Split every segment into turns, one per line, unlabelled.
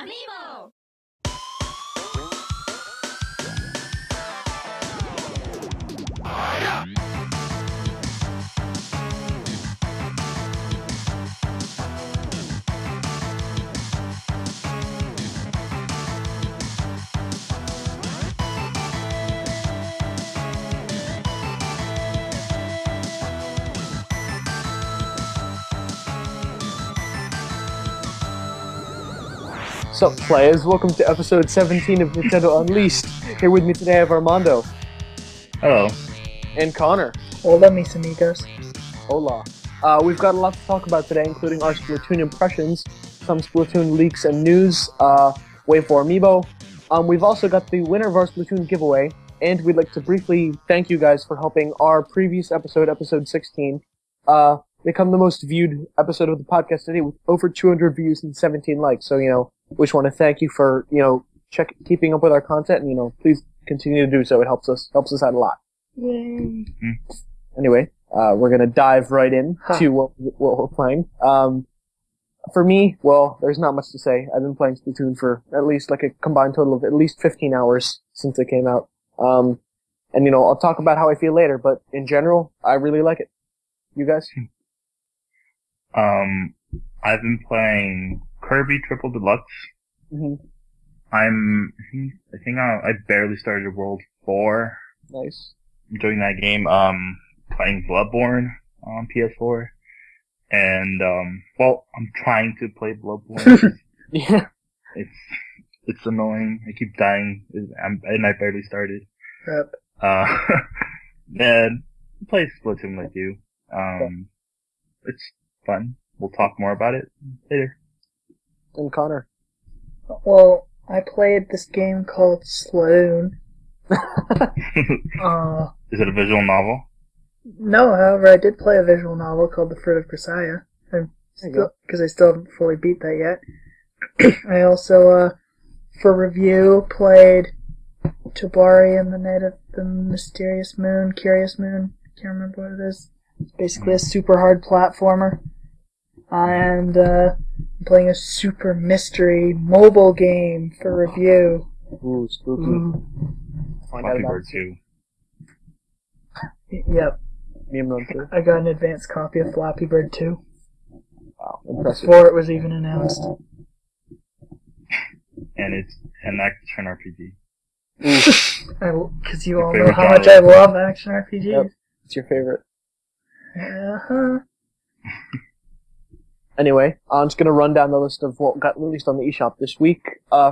amiibo!
Sup, players? Welcome to episode 17 of Nintendo Unleashed. Here with me today I have Armando.
Hello.
And Connor.
Hola, mis amigos.
Hola. We've got a lot to talk about today, including our Splatoon impressions, some Splatoon leaks and news, Wave 4 amiibo. We've also got the winner of our Splatoon giveaway, and we'd like to briefly thank you guys for helping our previous episode, episode 16, become the most viewed episode of the podcast today with over 200 views and 17 likes. So, we just want to thank you for, keeping up with our content, and, please continue to do so. It helps us out a lot.
Yay.
Anyway, we're gonna dive right in to what we're playing. For me, well, there's not much to say. I've been playing Splatoon for at least like a combined total of at least 15 hours since it came out. And I'll talk about how I feel later, but in general, I really like it. You guys?
I've been playing Kirby Triple Deluxe.
Mm-hmm.
I think I barely started World 4.
Nice.
Enjoying that game. Playing Bloodborne on PS4. And, I'm trying to play Bloodborne.
Yeah.
It's annoying. I keep dying, and I barely started.
Yep.
And play Splatoon like you. It's fun. We'll talk more about it later.
And Connor.
Well, I played this game called Splatoon.
Is it a visual novel?
No, however, I did play a visual novel called The Fruit of Grisaya. Because I still haven't fully beat that yet. I also, for review, played Tobari and the Night of the Mysterious Moon, Curious Moon. I can't remember what it is. It's basically a super hard platformer. And I'm playing a super mystery mobile game for review.
Ooh, spooky.
Flappy Bird 2.
Yep.
Meme Run 2.
I got an advanced copy of Flappy Bird 2.
Wow, impressive.
Before it was even announced.
And it's an action RPG.
Because you all
Your
know
favorite
how much
genre.
I love action RPGs.
Yep. It's your favorite.
Uh-huh.
Anyway, I'm just going to run down the list of what got released on the eShop this week.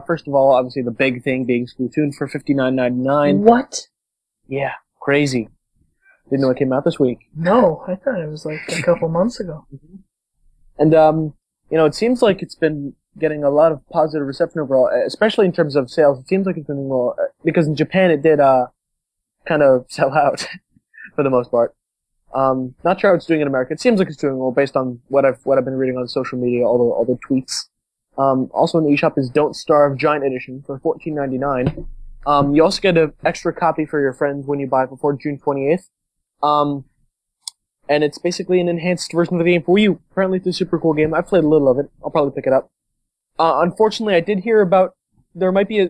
First of all, obviously the big thing being Splatoon for $59.99.
What?
Yeah, crazy. Didn't know it came out this week.
No, I thought it was like a couple months ago.
And, it seems like it's been getting a lot of positive reception overall, especially in terms of sales. It seems like it's been doing well, because in Japan it did, kind of sell out for the most part. Not sure how it's doing in America. It seems like it's doing well based on what I've been reading on social media, all the tweets. Also in the eShop is Don't Starve Giant Edition for $14.99. You also get an extra copy for your friends when you buy it before June 28th. And it's basically an enhanced version of the game for Wii U. Apparently it's a super cool game. I've played a little of it. I'll probably pick it up. Unfortunately, I did hear about there might be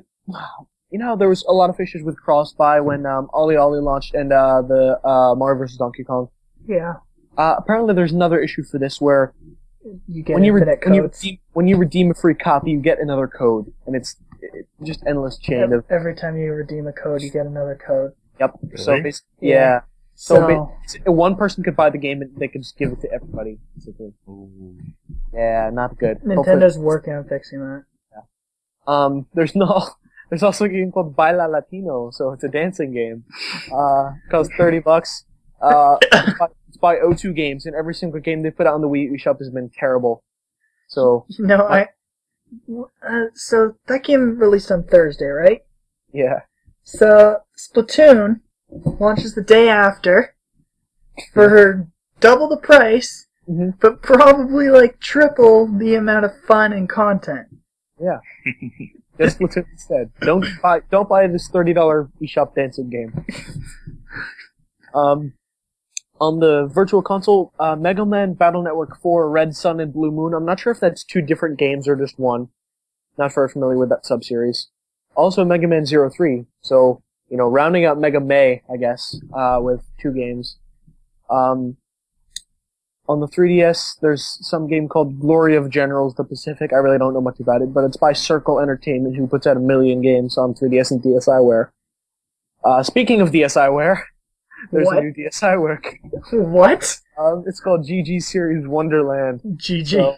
there was a lot of issues with cross-buy when Ollie Ollie launched and the Mario vs. Donkey Kong.
Yeah.
Apparently there's another issue for this where
You get infinite codes.
when you redeem a free copy, you get another code, and it's just endless chain of...
Every time you redeem a code, you get another code.
Yep.
Really?
So basically, yeah. So
So,
one person could buy the game and they could just give it to everybody. Basically.
Ooh.
Yeah, not good.
Nintendo working on fixing that.
There's also a game called Baila Latino, so it's a dancing game. Costs $30. It's by O2 Games, and every single game they put out on the Wii U shop has been terrible. So
So that game released on Thursday, right?
yeah,
So Splatoon launches the day after for double the price, but probably like triple the amount of fun and content.
yeah. Just Splatoon instead. Don't buy this $30 eShop dancing game. On the Virtual Console, Mega Man Battle Network 4, Red Sun and Blue Moon. I'm not sure if that's two different games or just one. Not very familiar with that sub-series. Also Mega Man 03, so, rounding out Mega May, I guess, with 2 games. On the 3DS, there's some game called Glory of Generals, the Pacific. I really don't know much about it, but it's by Circle Entertainment, who puts out 1 million games on 3DS and DSiWare. Speaking of DSiWare, there's a new DSiWare game.
What?
It's called GG Series Wonderland.
GG.
So,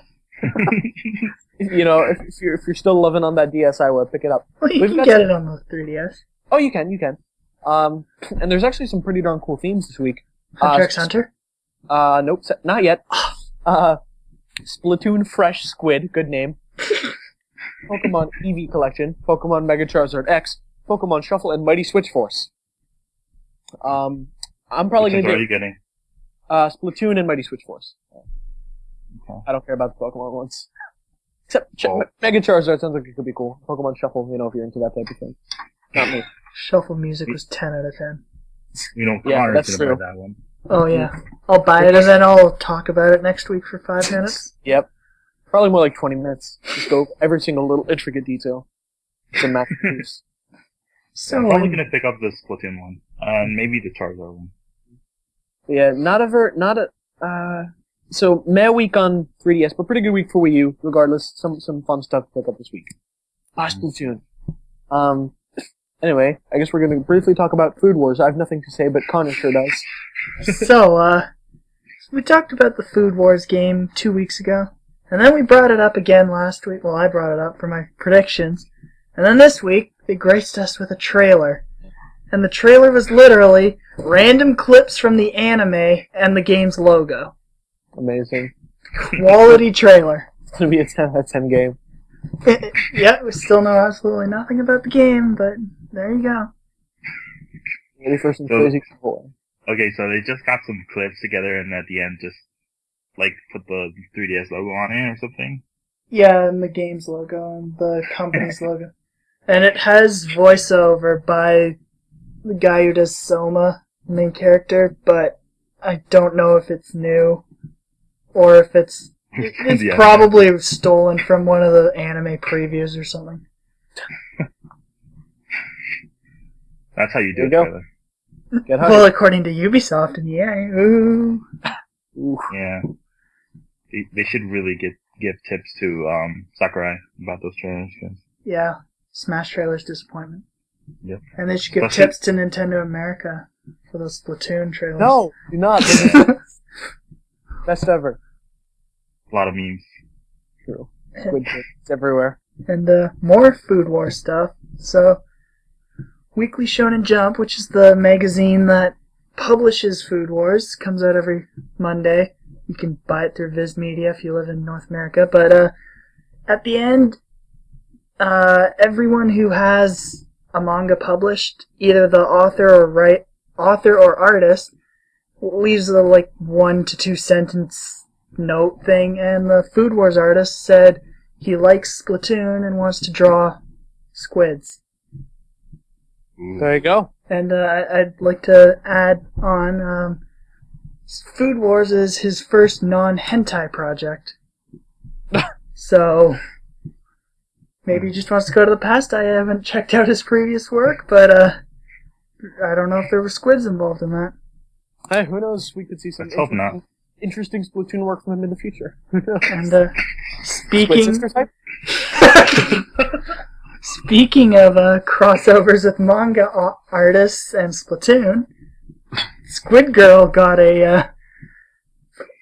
if you're still loving on that DSiWare, pick it up.
Well, you can get it on the 3DS.
Oh, you can. And there's actually some pretty darn cool themes this week.
Hunter x Hunter?
Nope, not yet. Splatoon Fresh Squid, good name. Pokemon Eevee Collection, Pokemon Mega Charizard X, Pokemon Shuffle, and Mighty Switch Force. I'm probably going to do...
What are you getting?
Splatoon and Mighty Switch Force.
Okay.
I don't care about the Pokemon ones. Except Mega Charizard sounds like it could be cool. Pokemon Shuffle, if you're into that type of thing. Not me.
Shuffle music was 10 out of 10.
Connor's going to buy that one.
Oh, yeah. I'll buy it and then I'll talk about it next week for 5 minutes.
Yep. Probably more like 20 minutes. Just go every single little intricate detail. It's a masterpiece.
So I'm probably going to pick up the Splatoon one. And maybe the Charizard one.
Yeah, so May week on 3DS, but pretty good week for Wii U, regardless. Some fun stuff to pick up this week. Splatoon. Anyway, I guess we're going to briefly talk about Food Wars. I have nothing to say, but Connor sure does.
So, we talked about the Food Wars game 2 weeks ago, and then we brought it up again last week. Well, I brought it up for my predictions. And then this week, they graced us with a trailer. And the trailer was literally random clips from the anime and the game's logo.
Amazing.
Quality trailer.
It's going to be a 10 out of 10 game.
Yeah, we still know absolutely nothing about the game, but there you go.
Ready for some crazy people.
Okay, so they just got some clips together and at the end just, put the 3DS logo on it or something?
Yeah, and the game's logo and the company's logo. And it has voiceover by the guy who does Soma, the main character, but I don't know if it's new or if it's probably stolen from one of the anime previews or something.
That's how you do it, Tyler.
Well, according to Ubisoft and EA. Ooh.
Yeah. They should really give tips to Sakurai about those trailers.
Yeah. Smash trailers disappointment.
Yep.
And they should give tips to Nintendo America for those Splatoon trailers.
No, do not. Best ever.
A lot of memes.
True. Good tips everywhere.
And more Food War stuff. So, Weekly Shonen Jump, which is the magazine that publishes Food Wars, comes out every Monday. You can buy it through Viz Media if you live in North America. But at the end, everyone who has a manga published, either the author or artist, leaves a 1 to 2 sentence note thing, and the Food Wars artist said he likes Splatoon and wants to draw squids.
There you go.
And I'd like to add on, Food Wars is his first non-hentai project. So, maybe he just wants to go to the past. I haven't checked out his previous work, but I don't know if there were squids involved in that.
Hey, who knows? We could see some interesting Splatoon work from him in the future.
And speaking
type?
Speaking of crossovers with manga artists and Splatoon, Squid Girl got a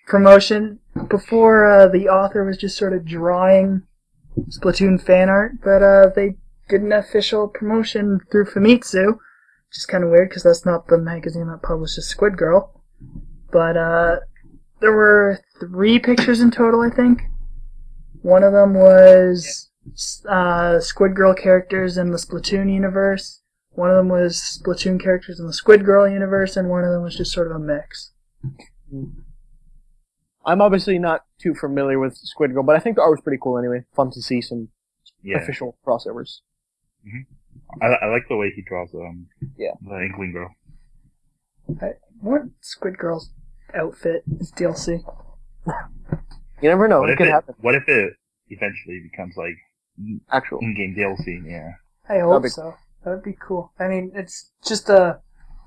promotion before the author was just sort of drawing Splatoon fan art, but they did an official promotion through Famitsu, which is kind of weird because that's not the magazine that publishes Squid Girl. But there were 3 pictures in total, I think. One of them was Squid Girl characters in the Splatoon universe. One of them was Splatoon characters in the Squid Girl universe, and one of them was just sort of a mix.
I'm obviously not too familiar with Squid Girl, but I think the art was pretty cool anyway. Fun to see some official crossovers.
Mm-hmm. I like the way he draws the Inkling Girl.
I want Squid Girl's outfit as DLC.
You never know. It could happen.
What if it eventually becomes
Actual.
in-game DLC. Yeah.
I hope so. That would be cool. I mean, it's just a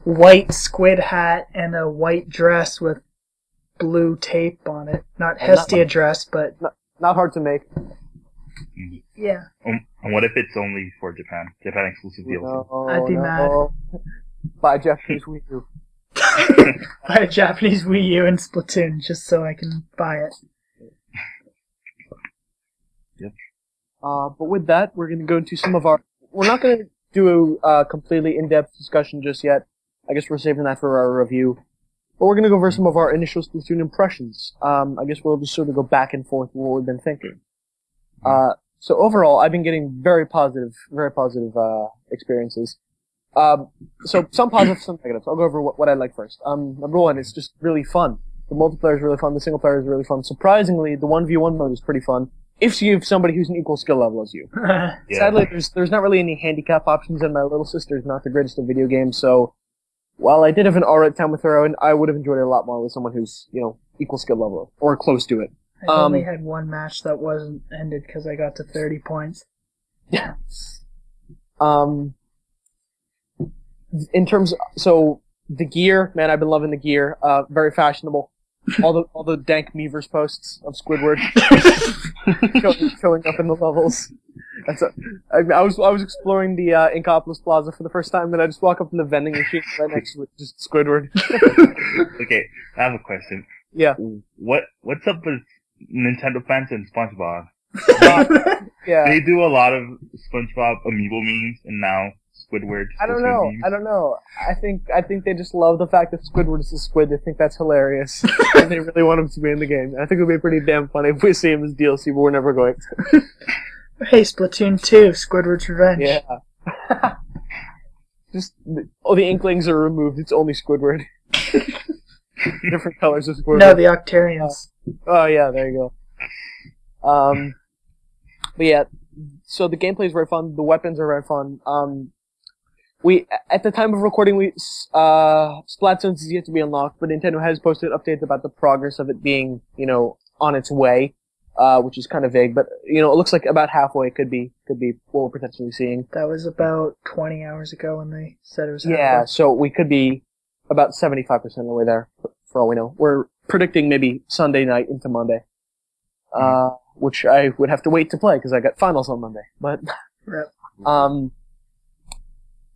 white squid hat and a white dress with blue tape on it. Not Hestia dress, but...
Not hard to make.
Yeah.
And what if it's only for Japan? Japan exclusive DLC?
No,
I'd be mad.
Buy Japanese Wii U.
Buy a Japanese Wii U and Splatoon just so I can buy it.
Yep.
But with that, we're going to go into some of our... We're not going to do a completely in-depth discussion just yet. I guess we're saving that for our review. But we're going to go over some of our initial Splatoon impressions. I guess we'll just sort of go back and forth with what we've been thinking. So overall, I've been getting very positive experiences. So some positives, some negatives. I'll go over what I like first. Number one, it's just really fun. The multiplayer is really fun. The single player is really fun. Surprisingly, the 1v1 mode is pretty fun. If you have somebody who's an equal skill level as you.
Yeah.
Sadly, there's not really any handicap options, and my little sister's not the greatest at video games, so while I did have an alright time with her, I would have enjoyed it a lot more with someone who's, equal skill level, or close to it.
I only had one match that wasn't ended because I got to 30 points.
Yeah. In terms, so the gear, man, I've been loving the gear. Very fashionable. All the dank Meavers posts of Squidward showing up in the levels. I was exploring the Inkopolis Plaza for the first time, and I just walk up to the vending machine right next to it, just Squidward.
Okay, I have a question.
Yeah.
What's up with Nintendo fans and SpongeBob?
Yeah.
They do a lot of SpongeBob amiibo memes, and now Squidward.
I don't know. I think they just love the fact that Squidward is a squid. They think that's hilarious, and they really want him to be in the game. I think it would be pretty damn funny if we see him as DLC, but we're never going to.
Hey, Splatoon 2, Squidward's Revenge.
Yeah. Just all the Inklings are removed. It's only Squidward. Different colors of Squidward.
No, the Octarians.
Oh yeah, there you go. But yeah, so the gameplay is very fun. The weapons are very fun. At the time of recording, Splat is yet to be unlocked, but Nintendo has posted updates about the progress of it being, on its way, which is kind of vague, but, it looks like about halfway could be what we're potentially seeing.
That was about 20 hours ago when they said it was halfway.
Yeah, so we could be about 75% of the way there, for all we know. We're predicting maybe Sunday night into Monday, which I would have to wait to play, because I got finals on Monday, but,
Yep.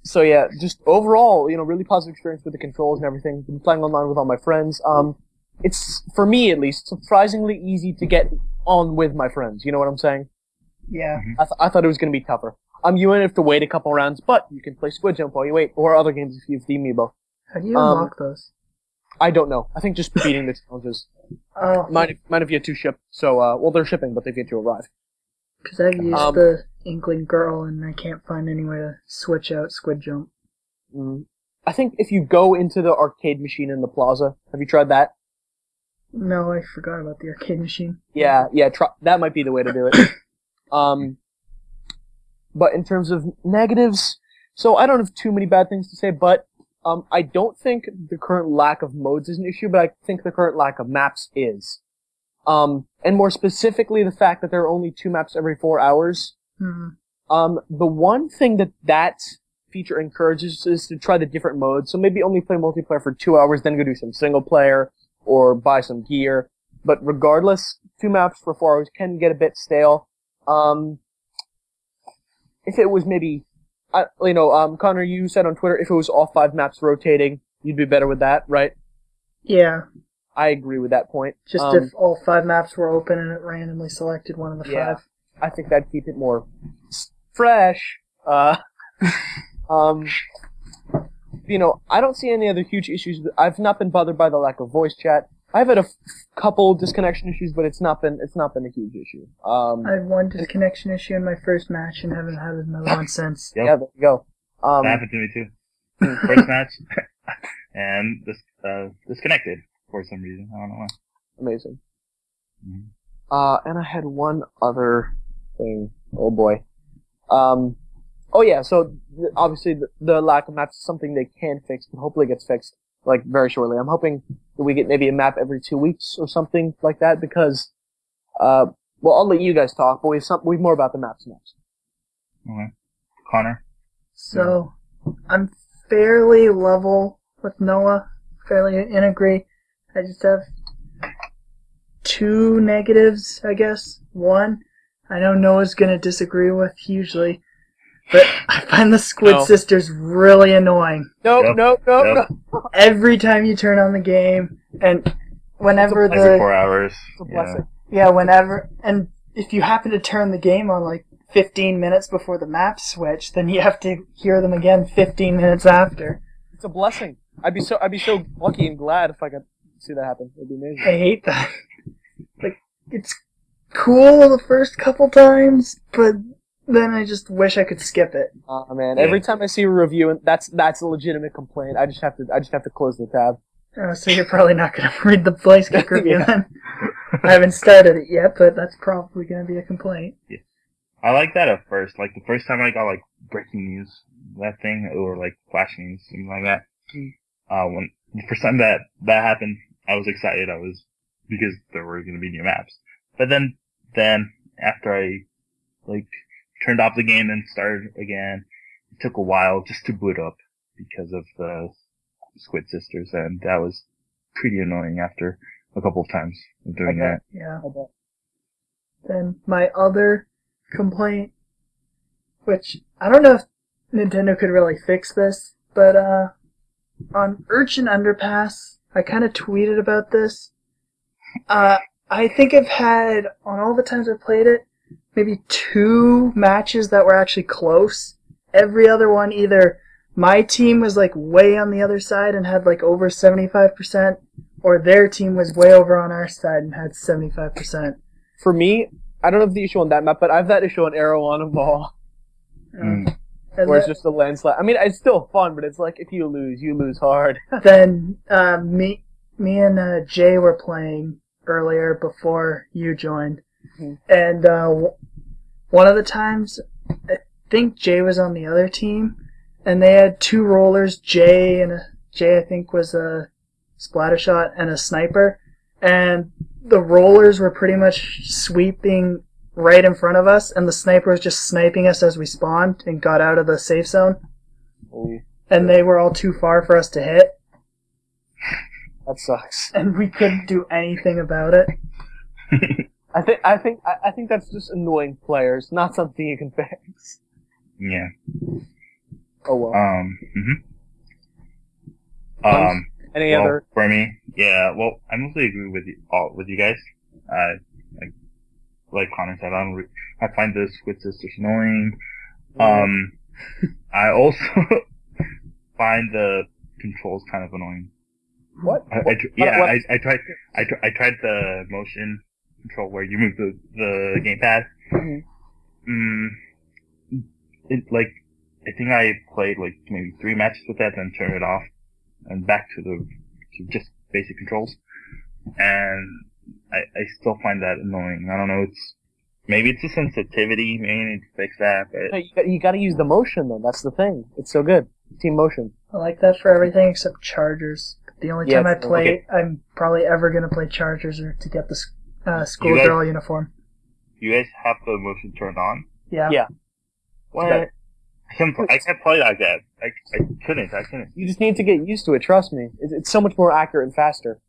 So yeah, just overall, really positive experience with the controls and everything. Been playing online with all my friends. It's, for me at least, surprisingly easy to get on with my friends. You know what I'm saying?
Yeah.
I thought it was going to be tougher. You might have to wait a couple rounds, but you can play Squid Jump while you wait, or other games if you have the amiibo.
How do you unlock those?
I don't know. I think just beating the challenges.
Oh.
Might have yet to ship, so, well, they're shipping, but they've yet to arrive.
Because I've used the Inkling Girl, and I can't find any way to switch out Squid Jump.
I think if you go into the arcade machine in the plaza, have you tried that?
No, I forgot about the arcade machine.
Yeah, that might be the way to do it. But in terms of negatives, so I don't have too many bad things to say, but I don't think the current lack of modes is an issue, but I think the current lack of maps is. And more specifically, the fact that there are only 2 maps every 4 hours.
Mm-hmm.
The one thing that feature encourages is to try the different modes. So maybe only play multiplayer for 2 hours, then go do some single player, or buy some gear. But regardless, 2 maps for 4 hours can get a bit stale. If it was maybe, Connor, you said on Twitter, if it was all 5 maps rotating, you'd be better with that, right?
Yeah.
I agree with that point.
Just if all 5 maps were open and it randomly selected one of the 5.
I think that'd keep it more fresh. I don't see any other huge issues. I've not been bothered by the lack of voice chat. I've had a couple disconnection issues, but it's not been a huge issue.
I had one disconnection issue in my first match and haven't had another one since.
Yep. Yeah, there you go.
That happened to me too. First match, and disconnected for some reason. I don't know why.
Amazing.
Mm-hmm.
And I had one other thing. Oh boy. So obviously the lack of maps is something they can fix, but hopefully it gets fixed, very shortly. I'm hoping that we get maybe a map every 2 weeks or something like that, because, Well, I'll let you guys talk, but we've more about the maps next.
Okay. Connor?
So, I'm fairly level with Noah, fairly in agree. I just have two negatives, I guess. One, I know Noah's gonna disagree with hugely, but I find the Squid
No.
Sisters really annoying.
Nope.
Yep.
Every time you turn on the game, and whenever
Every 4 hours.
It's a blessing.
and if you happen to turn the game on like 15 minutes before the maps switch, then you have to hear them again 15 minutes after.
It's a blessing. I'd be so lucky and glad if I could see that happen. It'd be amazing.
I hate that. Like, it's cool the first couple times, but then I just wish I could skip it.
Oh man,
Yeah.
every time I see a review, and that's a legitimate complaint. I just have to close the tab.
Oh, so you're probably not going to read the Blaze Kick review
Yeah.
then. I haven't started it yet, but that's probably going to be a complaint.
I like that at first. Like, the first time I got, like, breaking news, that thing, or, like, flash news, something like that. When the first time that happened, I was excited. Because there were going to be new maps. But then, after I, like, turned off the game and started again, it took a while just to boot up because of the Squid Sisters, and that was pretty annoying after a couple of times of doing
Okay.
that.
Yeah.
I bet.
Then my other complaint, which I don't know if Nintendo could really fix this, but on Urchin Underpass, I kind of tweeted about this. I think I've had, on all the times I've played it, maybe 2 matches that were actually close. Every other one, either my team was like way on the other side and had like over 75%, or their team was way over on our side and had 75%.
For me, I don't have the issue on that map, but I've that issue on Arrow on a Ball,
And
where it's just a landslide. I mean, it's still fun, but it's like if you lose hard.
then me and Jay were playing earlier before you joined,
Mhm.
and one of the times I think Jay was on the other team, and they had 2 rollers. Jay I think was a splatter shot and a sniper, and the rollers were pretty much sweeping right in front of us, and the sniper was just sniping us as we spawned and got out of the safe zone,
Ooh,
and they were all too far for us to hit.
that sucks.
And we couldn't do anything about it.
I think that's just annoying players, not something you can fix.
Yeah.
Oh well. Any
Well,
other?
for me, yeah. Well, I mostly agree with you guys. Like Connor said, I find the Squid Sisters annoying. I also find the controls kind of annoying.
What?
I tried the motion control where you move the gamepad. I think I played like maybe 3 matches with that, then turned it off and back to just basic controls. And I still find that annoying. I don't know, maybe it's a sensitivity, maybe I need to fix that, but
No, you gotta use the motion though, that's the thing. It's so good. Team motion.
I like that for everything except Chargers. The only time I
it's-
play,
okay.
I'm probably ever going to play Chargers or to get the schoolgirl uniform.
you guys have the motion turned on?
Yeah.
Yeah.
What?
Okay.
I can't play like that. I couldn't.
You just need to get used to it, trust me. It's so much more accurate and faster.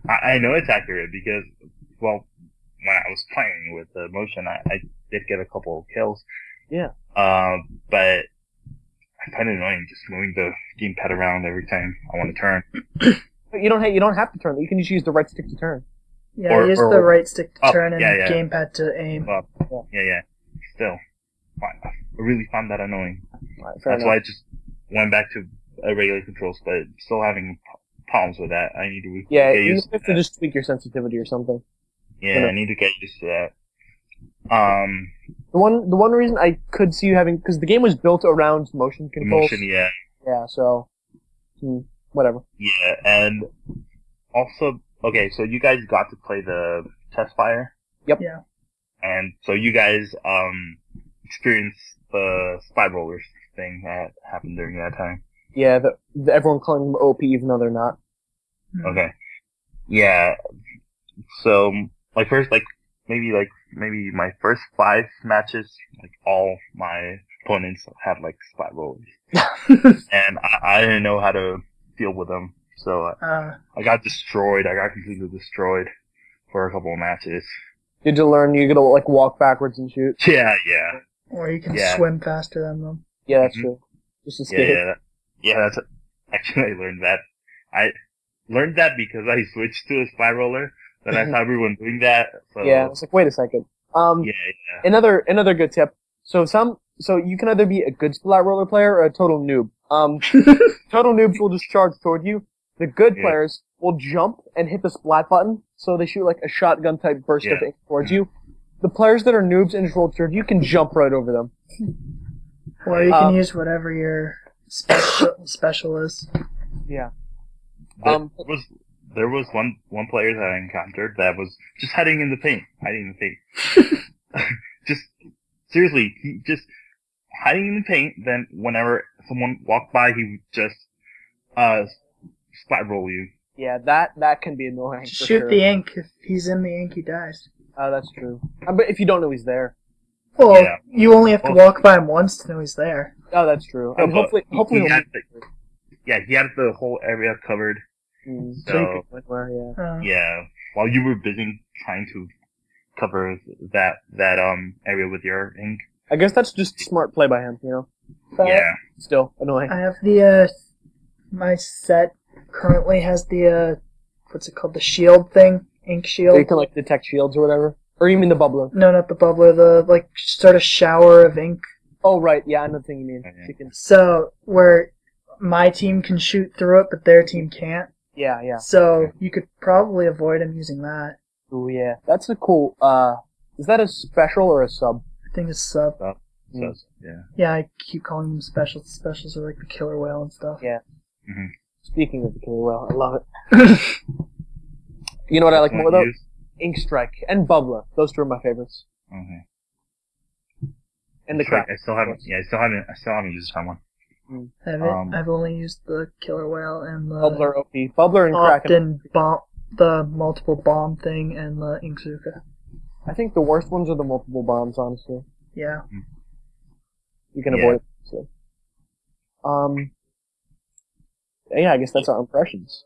I know it's accurate because, well, when I was playing with the motion, I did get a couple of kills.
Yeah.
But I find it annoying just moving the gamepad around every time I want to turn.
But you don't have to turn. You can just use the right stick to turn.
Yeah,
Or-
use
or-
the right stick to
up,
turn and
yeah.
gamepad to aim.
Well, yeah. Still, I really found that annoying.
Right, fair
That's
enough.
why I just went back to regular controls, but still having problems with that. I need to
Yeah,
get
you
used to
have to
that.
just tweak your sensitivity or something.
Yeah, I need to get used to that.
The one reason I could see you having, because the game was built around motion
The
controls.
motion, yeah.
Yeah, so whatever.
Yeah, and also, okay, so you guys got to play the test fire?
Yep.
Yeah.
And so you guys, experienced the spy rollers thing that happened during that time?
Yeah, everyone calling them OP even though they're not.
Okay. Yeah. So, like, first, like, maybe, like, maybe my first 5 matches, like all my opponents had like Splat rollers, and I didn't know how to deal with them, so I got destroyed. I got completely destroyed for a couple of matches.
Did you learn you gotta like walk backwards and shoot?
Yeah.
Or you can swim faster than them.
Yeah, that's true. Just escape.
Yeah. That's actually I learned that. I learned that because I switched to a Splat roller. Then I saw everyone doing that. So
yeah, I was like, wait a second.
Yeah.
Another good tip. So you can either be a good Splat roller player or a total noob. Total noobs will just charge toward you. The good players will jump and hit the Splat button, so they shoot like a shotgun type burst of ink towards you. The players that are noobs and just roll toward you can jump right over them.
Or you can use whatever your special is.
Yeah.
There was one player that I encountered that was just hiding in the paint. Just seriously, he just hiding in the paint. Then whenever someone walked by, he would just Splat roll you.
Yeah, that can be annoying.
Shoot the ink. If he's in the ink, he dies.
Oh, that's true. But if you don't know he's there.
Well, you only have to walk by him once to know he's there.
Oh, that's true. And hopefully
he had the whole area covered. So
you can
yeah, while you were busy trying to cover that area with your ink.
I guess that's just smart play by him, you know. But still annoying.
I have the my set currently has the what's it called, the shield thing, ink shield.
So you can like detect shields or whatever. Or you mean the bubbler?
No, not the bubbler. The like sort of shower of ink.
Oh right, yeah, I know the thing you mean.
Okay.
So where my team can shoot through it, but their team can't.
Yeah.
So you could probably avoid him using that.
Oh yeah, that's a cool. Is that a special or a sub?
I think it's sub.
Yeah.
Yeah, I keep calling them specials. The specials are like the killer whale and stuff.
Yeah.
Mm-hmm.
Speaking of the killer whale, I love it. You know what I like more though? Ink Strike and Bubbler. Those two are my favorites.
Okay.
And the crack.
I still haven't used someone.
I've only used the killer whale and the
Bubbler OP. Bubbler and Kraken.
The multiple bomb thing and the Inkzuka.
I think the worst ones are the multiple bombs, honestly.
Yeah.
You can avoid it. So. Yeah, I guess that's our impressions.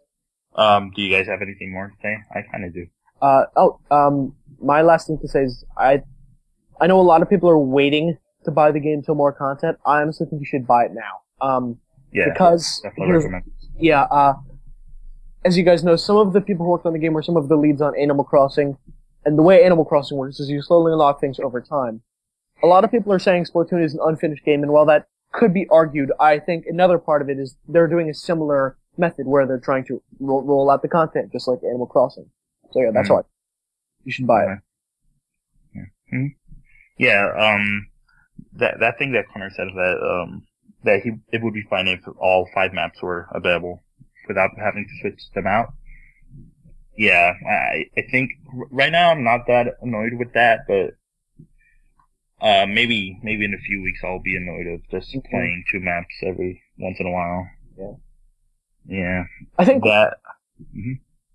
Do you guys have anything more to say? I kind of do.
My last thing to say is I know a lot of people are waiting to buy the game till more content. I honestly think you should buy it now. Because as you guys know, some of the people who worked on the game were some of the leads on Animal Crossing, and the way Animal Crossing works is you slowly unlock things over time. A lot of people are saying Splatoon is an unfinished game, and while that could be argued, I think another part of it is they're doing a similar method where they're trying to roll out the content, just like Animal Crossing. So yeah, that's why you should buy it.
That thing that Connor said that it would be fine if all 5 maps were available without having to switch them out. Yeah, I think right now I'm not that annoyed with that, but maybe in a few weeks I'll be annoyed of just playing 2 maps every once in a while. Yeah. I think that.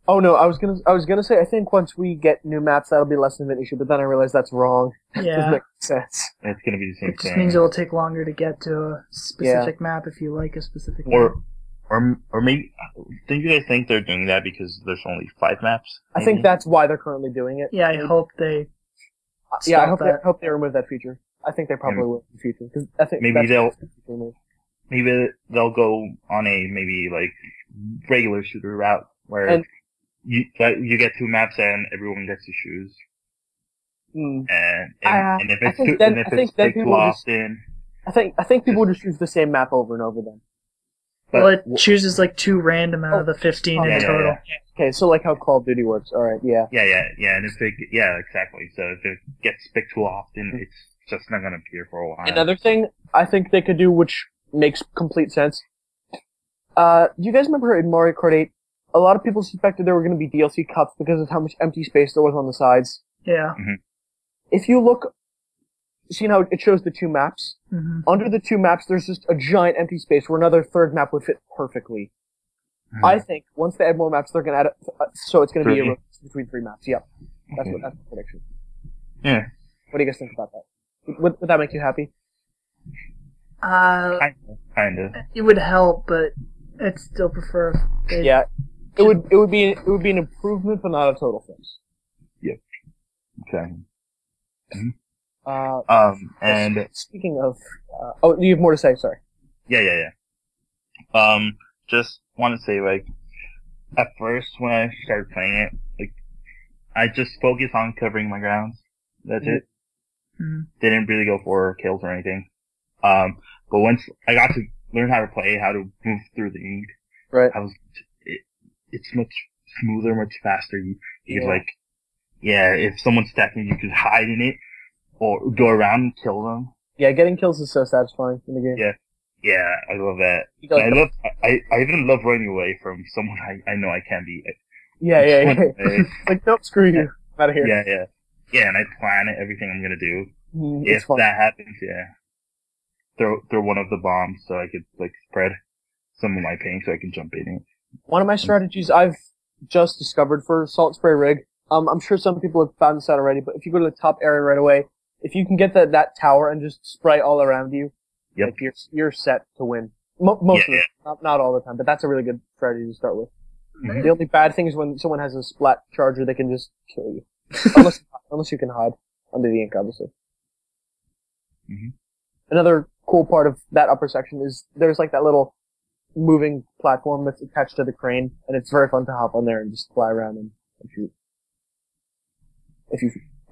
Oh no, I was gonna say I think once we get new maps that'll be less of an issue, but then I realized that's wrong.
Yeah.
Doesn't make sense.
It's gonna be the same
thing. It just
thing.
means it'll take longer to get to a specific map if you like a specific map.
Or maybe, don't you guys think they're doing that because there's only 5 maps?
Maybe? I think that's why they're currently doing it.
Yeah, I hope they.
I hope they remove that feature. I think they probably will in the future. Cause I think
maybe they'll go on a maybe like regular shooter route where you get 2 maps and everyone gets to choose. And if it's picked too often,
I think people would just choose the same map over and over then.
Well, it chooses like 2 random out of the 15 in total.
Yeah. Okay, so like how Call of Duty works. All right, yeah.
And exactly. So if it gets picked too often, it's just not gonna appear for a while.
Another thing I think they could do, which makes complete sense. Do you guys remember in Mario Kart 8, a lot of people suspected there were going to be DLC cups because of how much empty space there was on the sides?
Yeah.
Mm-hmm.
If you look, see how it shows the 2 maps?
Mm-hmm.
Under the 2 maps, there's just a giant empty space where another third map would fit perfectly. Mm-hmm. I think once they add more maps, they're going to add it, so it's going to be a rotation between 3 maps. Yep. That's the prediction.
Yeah.
What do you guys think about that? Would that make you happy?
Kind of.
It would help, but I'd still prefer if they...
Yeah, it would be an improvement, but not a total fix.
Yep. Okay.
And speaking of, oh, you have more to say? Sorry.
Yeah. Just want to say, like, at first when I started playing it, like, I just focused on covering my grounds. That's it.
Mm-hmm.
Didn't really go for kills or anything. But once I got to learn how to play, how to move through the ink,
right?
It's much smoother, much faster. You could like, if someone's stacking, you could hide in it or go around and kill them.
Yeah, getting kills is so satisfying in the game.
Yeah, I love that. I even love running away from someone I know I can beat.
Yeah. Like, nope, screw you. I'm out of here.
Yeah, and I plan everything I'm gonna do. If
fun.
that happens, throw one of the bombs so I could like spread some of my pain so I can jump in it.
One of my strategies I've just discovered for Salt Spray Rig, I'm sure some people have found this out already, but if you go to the top area right away, if you can get that tower and just spray all around you, like you're set to win. Most of the time, not all the time, but that's a really good strategy to start with.
Mm-hmm.
The only bad thing is when someone has a Splat charger, they can just kill you. unless you can hide under the ink, obviously.
Mm-hmm.
Another cool part of that upper section is there's like that little moving platform that's attached to the crane, and it's very fun to hop on there and just fly around and shoot. I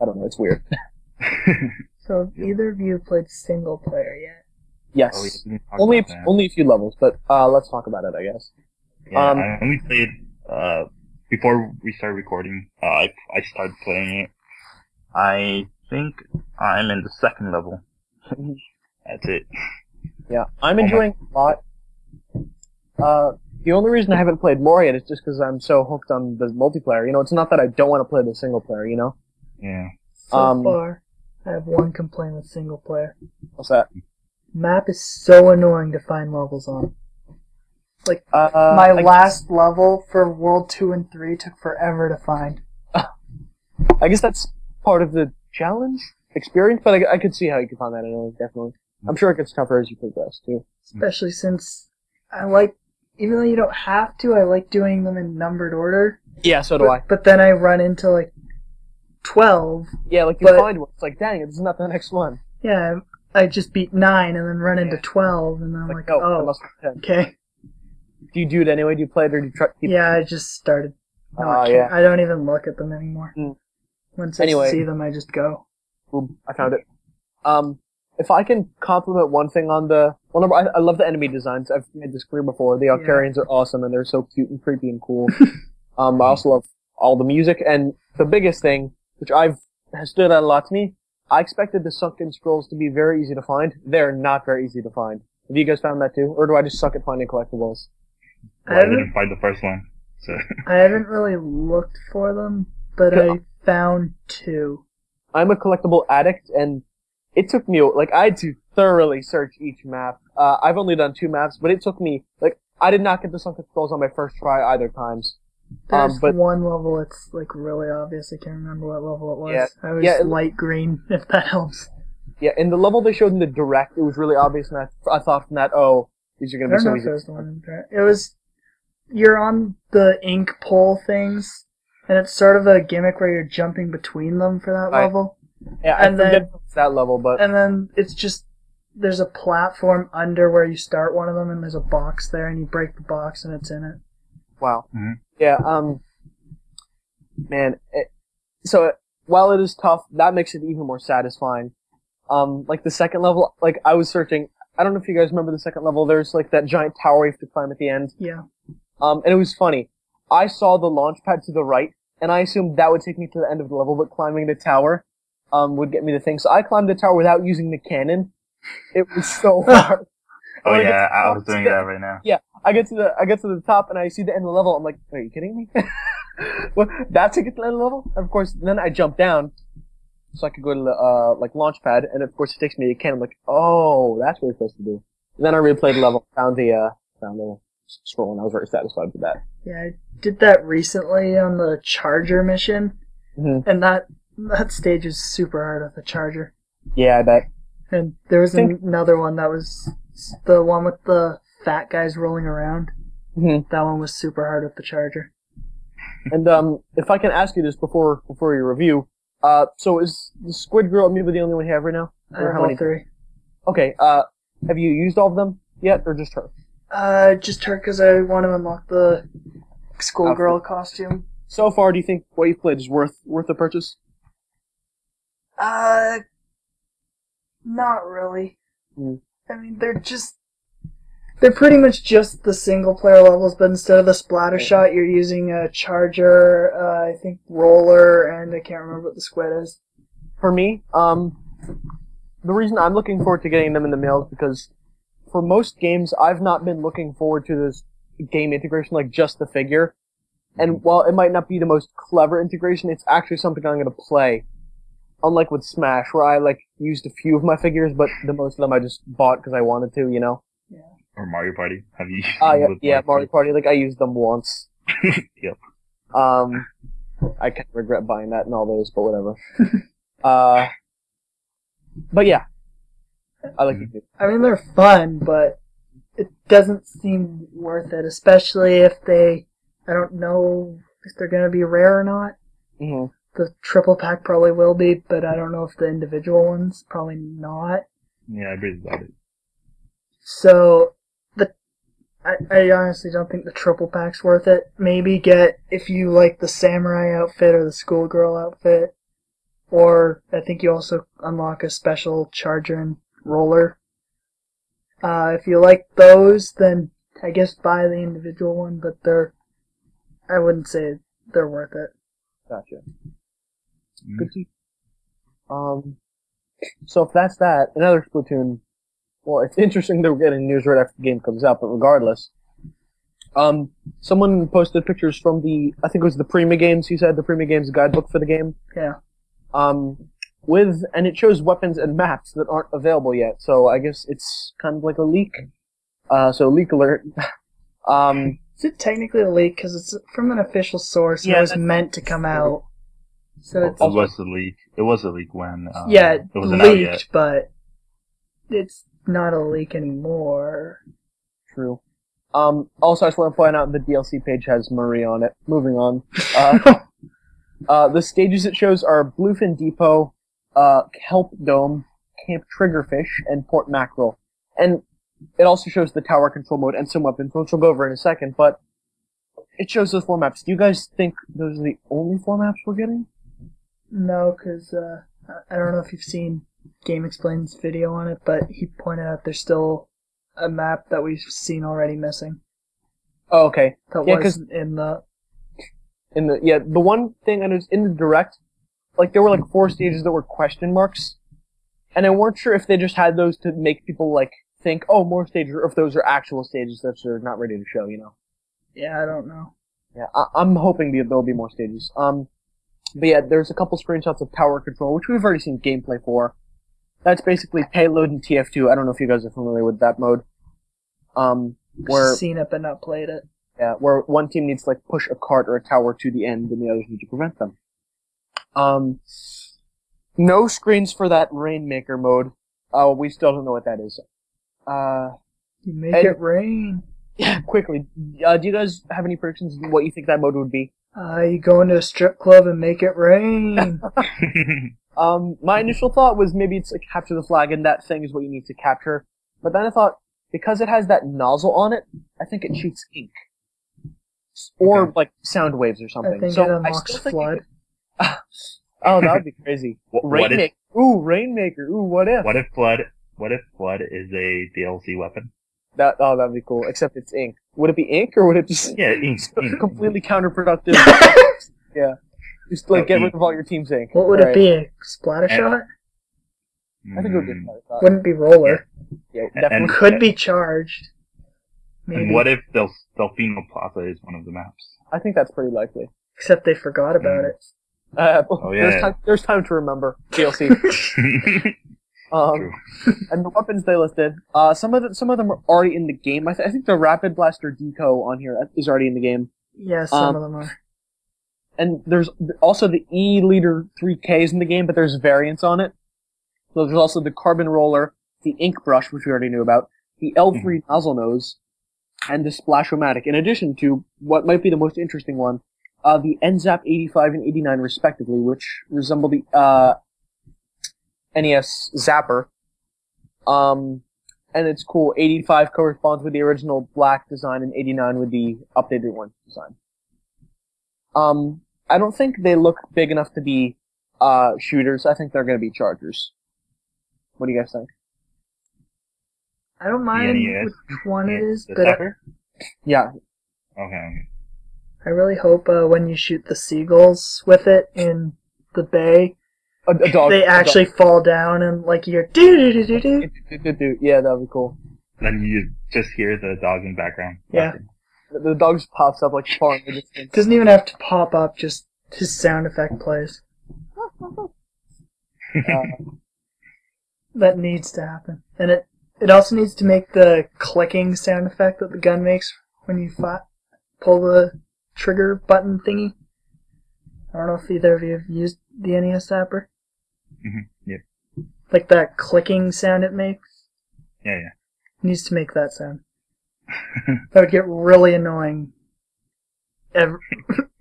don't know, it's weird.
So have either of you played single player yet?
Yes. Only a few levels, but let's talk about it, I guess.
Yeah, I only played before we started recording. I started playing it. I think I'm in the second level. That's it.
Yeah, I'm enjoying it a lot. The only reason I haven't played more yet is just because I'm so hooked on the multiplayer. You know, it's not that I don't want to play the single player, you know?
Yeah.
So far, I have one complaint with single player.
What's that?
Map is so annoying to find levels on. Like, my last level for World 2 and 3 took forever to find.
I guess that's part of the challenge experience, but I could see how you could find that annoying, definitely. I'm sure it gets tougher as you progress, too.
Especially since even though you don't have to, I like doing them in numbered order.
Yeah, so do I.
But then I run into, like, 12.
Yeah, like you find one. It's like, dang, it's not the next one.
Yeah, I just beat 9 and then run into 12, and then I'm like, oh, okay.
Do you do it anyway? Do you play it, or do you try?
I just started. I don't even look at them anymore. Once I see them, I just go.
Boom, I found it. If I can compliment one thing on I love the enemy designs. I've made this clear before. The Octarians are awesome, and they're so cute and creepy and cool. I also love all the music, and the biggest thing, which has stood out a lot to me, I expected the sunken scrolls to be very easy to find. They're not very easy to find. Have you guys found that too? Or do I just suck at finding collectibles?
Well, I didn't find the first one, so.
I haven't really looked for them, but I found 2.
I'm a collectible addict, and it took me, I had to thoroughly search each map. I've only done 2 maps, but it took me, I did not get the sunken scrolls on my first try either times.
There's one level it's really obvious. I can't remember what level it was.
Yeah,
I was light green, if that helps.
Yeah, in the level they showed in the direct, it was really obvious, and I thought from that, these are going to be so easy.
You're on the ink pole things, and it's sort of a gimmick where you're jumping between them for that level.
Yeah, I forget that level, but...
And then it's just, there's a platform under where you start one of them, and there's a box there, and you break the box, and it's in it.
Wow.
Mm-hmm.
Yeah, man, so while it is tough, that makes it even more satisfying. The second level, I was searching, I don't know if you guys remember the second level, there's that giant tower you have to climb at the end.
Yeah.
And it was funny. I saw the launch pad to the right, and I assumed that would take me to the end of the level, but climbing the tower, would get me the thing. So I climbed the tower without using the cannon. It was so hard.
I was doing that right now.
Yeah, I get to the top and I see the end of the level. I'm like, are you kidding me? Well, that's to get to the end of the level. And of course, then I jump down so I could go to the launch pad, and of course it takes me to the cannon. I'm like, oh, that's what you're supposed to do. And then I replayed the level, found the scroll, and I was very satisfied with that.
Yeah, I did that recently on the Charger mission, and that That stage is super hard with the charger.
Yeah, I bet.
And there was another one that was the one with the fat guys rolling around.
Mm-hmm.
That one was super hard with the charger.
And if I can ask you this before your review, so is the Squid Girl amiibo the only one you have right now?
I have all three.
Okay. Have you used all of them yet, or just her?
Just her because I want to unlock the schoolgirl costume.
So far, do you think what you've played is worth the purchase?
Not really.
Mm.
I mean, they're pretty much just the single player levels, but instead of the splatter shot, you're using a charger, I think roller, and I can't remember what the squid is.
For me, the reason I'm looking forward to getting them in the mail is because for most games, I've not been looking forward to this game integration, like just the figure. And while it might not be the most clever integration, it's actually something I'm going to play. Unlike with Smash, where I used a few of my figures, but the most of them I just bought because I wanted to, you know?
Yeah.
Or Mario Party. Have you?
Yeah, Mario Party. I used them once.
Yep.
I kind of regret buying that and all those, but whatever. But yeah, I like it too.
I mean, they're fun, but it doesn't seem worth it, especially if I don't know if they're going to be rare or not.
Mm-hmm.
The triple pack probably will be, but I don't know if the individual ones, probably not.
Yeah, I really doubt it.
So, I honestly don't think the triple pack's worth it. Maybe get, if you like the samurai outfit or the schoolgirl outfit, or I think you also unlock a special charger and roller. If you like those, then I guess buy the individual one, but I wouldn't say they're worth it.
Gotcha. Good to So if that's that, another Splatoon. Well, it's interesting that we're getting news right after the game comes out, but regardless, someone posted pictures from I think it was the Prima Games. He said the Prima Games guidebook for the game.
Yeah.
And it shows weapons and maps that aren't available yet. So I guess it's kind of like a leak. So leak alert.
Is it technically a leak? Because it's from an official source.
Yeah,
it was meant to come out. So
It was a leak. It was a leak when
it
wasn't out yet.
leaked, but it's not a leak anymore.
True. Also, I just want to point out the DLC page has Marie on it. Moving on. The stages it shows are Bluefin Depot, Kelp Dome, Camp Triggerfish, and Port Mackerel. And it also shows the tower control mode and some weapons, which we'll go over in a second, but it shows those 4 maps. Do you guys think those are the only 4 maps we're getting?
No, because I don't know if you've seen Game Explain's video on it, but he pointed out there's still a map that we've seen already missing.
Oh, okay.
That
Yeah,
wasn't in the...
The one thing I noticed in the direct, there were 4 stages that were question marks, and I weren't sure if they just had those to make people think, oh, more stages, or if those are actual stages that they're not ready to show, you know?
Yeah, I don't know.
Yeah, I'm hoping there'll be more stages. But yeah, there's a couple screenshots of tower control, which we've already seen gameplay for. That's basically payload and TF2. I don't know if you guys are familiar with that mode.
Where seen it but not played it.
Yeah, where one team needs to push a cart or a tower to the end, and the others need to prevent them. No screens for that Rainmaker mode. We still don't know what that is.
You make it rain.
Yeah, quickly. Do you guys have any predictions of what you think that mode would be?
You go into a strip club and make it rain.
My initial thought was maybe it's capture the flag, and that thing is what you need to capture. But then I thought, because it has that nozzle on it, I think it shoots ink. Or, sound waves or something.
I think it unlocks flood.
Oh, that would be crazy. Rainmaker. Ooh, Rainmaker. Ooh, what if?
What if flood is a DLC weapon?
That'd be cool. Except it's ink. Would it be ink, or would it just...
Yeah, ink.
Completely counterproductive. Yeah. Just, get rid of all your team's ink.
What would it be? A splatter shot?
I think it would be a splatter shot.
Wouldn't be roller.
Yeah, definitely.
Could be charged. Maybe.
And what if Delfino Plaza is one of the maps?
I think that's pretty likely.
Except they forgot about it.
Oh, yeah.
There's time to remember DLC. And the weapons they listed, some of them are already in the game. I think the Rapid Blaster Deco on here is already in the game.
Yeah, some of them are.
and there's also the E-Leader 3Ks in the game, but there's variants on it. So there's also the Carbon Roller, the Ink Brush, which we already knew about, the L3 Nozzle Nose, and the Splash-O-Matic, in addition to what might be the most interesting one, the NZAP 85 and 89 respectively, which resemble the NES Zapper. And it's cool. 85 corresponds with the original black design, and 89 with the updated orange design. I don't think they look big enough to be shooters. I think they're going to be chargers. What do you guys think?
I don't mind
NES,
which one it is,
the
but
Zapper?
Yeah.
Okay.
I really hope when you shoot the seagulls with it in the bay,
A dog.
they actually fall down and like you hear doo-doo-doo-doo-doo.
Yeah, that'd be cool.
Then you just hear the dog in the background.
Yeah.
The dog just pops up like far in the distance.
Doesn't even have to pop up, just his sound effect plays. That needs to happen. And it also needs to make the clicking sound effect that the gun makes when you pull the trigger button thingy. I don't know if either of you have used the NES Zapper.
Yep.
Like that clicking sound it makes.
Yeah.
It needs to make that sound. That would get really annoying.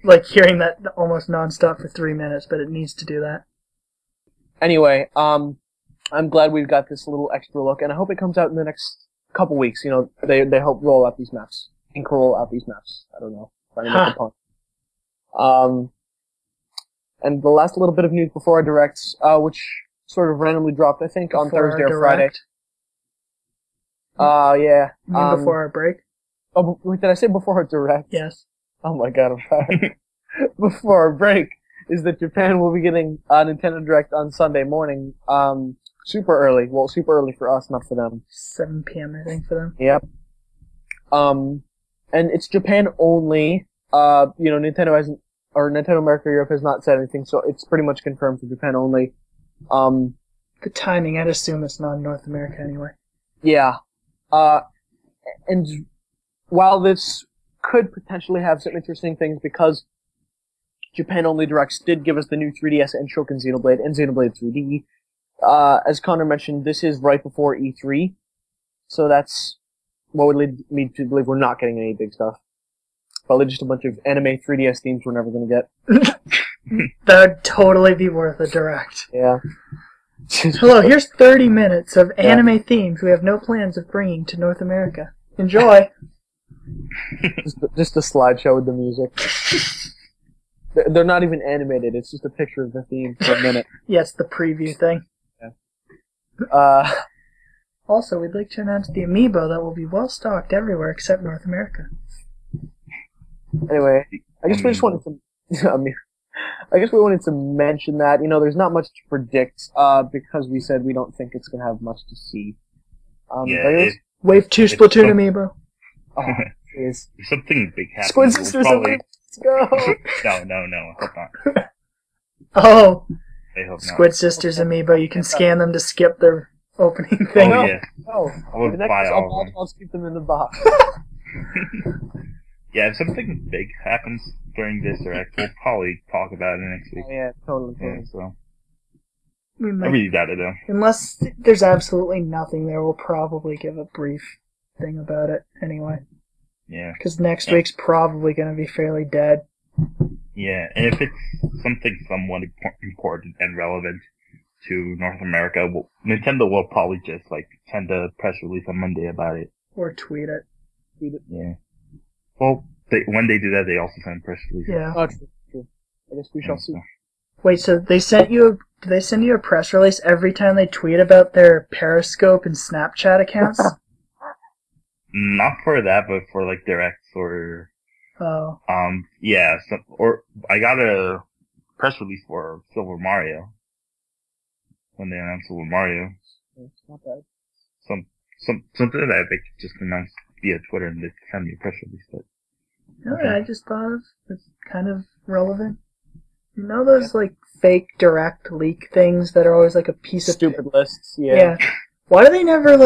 Like hearing that almost non-stop for 3 minutes, but it needs to do that.
Anyway, I'm glad we've got this little extra look, and I hope it comes out in the next couple weeks. You know, they hope roll out these maps. Ink roll out these maps. I don't know. Trying to make a pun. And the last little bit of news before our directs, which sort of randomly dropped, I think, on
Before
Thursday
our
or Friday.
direct?
Yeah.
You mean before our break?
Oh, wait, did I say before our direct?
Yes.
Oh my god, I'm tired. Before our break is that Japan will be getting a Nintendo Direct on Sunday morning, super early. Well, super early for us, not for them.
7 p.m. I think for them.
Yep. And it's Japan only. Nintendo hasn't, or Nintendo America Europe has not said anything, so it's pretty much confirmed for Japan only.
The timing, I'd assume it's not in North America anyway.
Yeah. And while this could potentially have some interesting things because Japan only directs did give us the new 3DS and Shoken Xenoblade and Xenoblade 3D. As Connor mentioned, this is right before E3, so that's what would lead me to believe we're not getting any big stuff. Probably just a bunch of anime 3DS themes we're never going to get.
That would totally be worth a direct.
Yeah.
Hello, here's 30 minutes of anime themes we have no plans of bringing to North America. Enjoy!
just a slideshow with the music. They're not even animated, it's just a picture of the theme for a minute.
Yes, the preview thing.
Yeah.
Also, we'd like to announce the amiibo that will be well stocked everywhere except North America.
Anyway, I guess we just wanted to... I guess we wanted to mention that, there's not much to predict, because we said we don't think it's going to have much to see.
Wave 2 Splatoon amiibo.
Oh, jeez.
If something big happens,
Squid Sisters
we'll probably...
Let's go!
No, I hope not.
Oh!
I hope not.
Squid Sisters amiibo, you can scan them to skip their opening thing.
Oh, yeah.
Oh,
I would buy all of them.
I'll keep them in the box.
Yeah, if something big happens during this direct, we'll probably talk about it next week.
Oh, yeah, totally.
Yeah, so.
We
I
might,
really doubt it, though.
unless there's absolutely nothing there, we'll probably give a brief thing about it anyway.
Yeah.
Because next week's probably going to be fairly dead.
Yeah, and if it's something somewhat important and relevant to North America, Nintendo will probably just, send a press release on Monday about it.
Or tweet it.
Yeah. Well, when they do that, they also send press releases.
Yeah.
Oh, true. I guess we shall see.
Wait, so they sent you do they send you a press release every time they tweet about their Periscope and Snapchat accounts?
Not for that, but for, directs or...
Oh.
Yeah, or I got a press release for Silver Mario. When they announced Silver Mario.
It's not bad.
Something that they just announced via Twitter and they sent me a press release, but...
No, I just thought of it's kind of relevant. You know those fake direct leak things that are always a piece of
stupid lists,
Yeah. Why do they never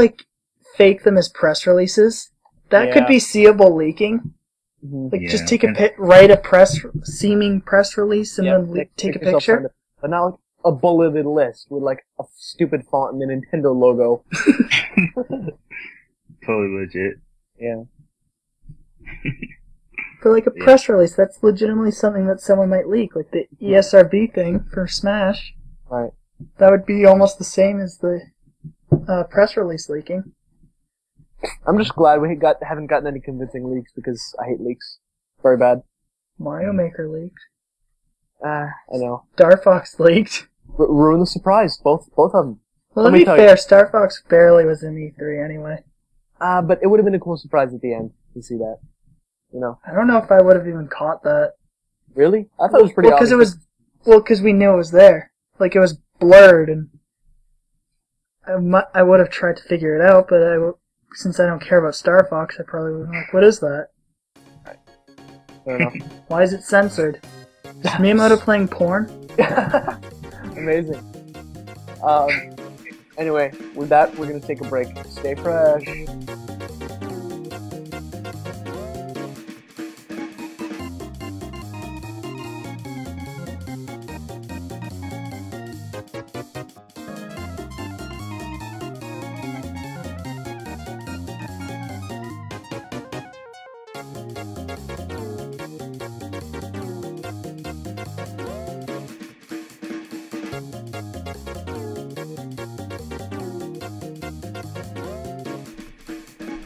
fake them as press releases? That could be seeable leaking.
Mhm.
Like, just
Yeah,
take a
and-
write a seeming press release and
Yeah,
then take a
yourself
picture.
signed it. But not like a bulleted list with like a stupid font and the Nintendo logo.
totally legit.
Yeah.
For like a
Yeah.
press release, that's legitimately something that someone might leak, like the ESRB thing for Smash.
Right.
That would be almost the same as the press release leaking.
I'm just glad we haven't gotten any convincing leaks because I hate leaks. Very bad.
Mario Maker leaked.
I know.
Star Fox leaked.
Ruin the surprise. Both of them.
Well,
Let
to
me
be
tell
fair, Star Fox barely was in E3 anyway.
But it would have been a cool surprise at the end to see that. You know.
I don't know if I would have even caught that.
Really? I thought it was pretty obvious.
Because we knew it was there. Like, it was blurred, and I would have tried to figure it out, but since I don't care about Star Fox, I probably would have been like, what is that?
Fair enough.
Why is it censored? Is Miyamoto playing porn?
Amazing. Anyway, with that, we're gonna take a break. Stay fresh.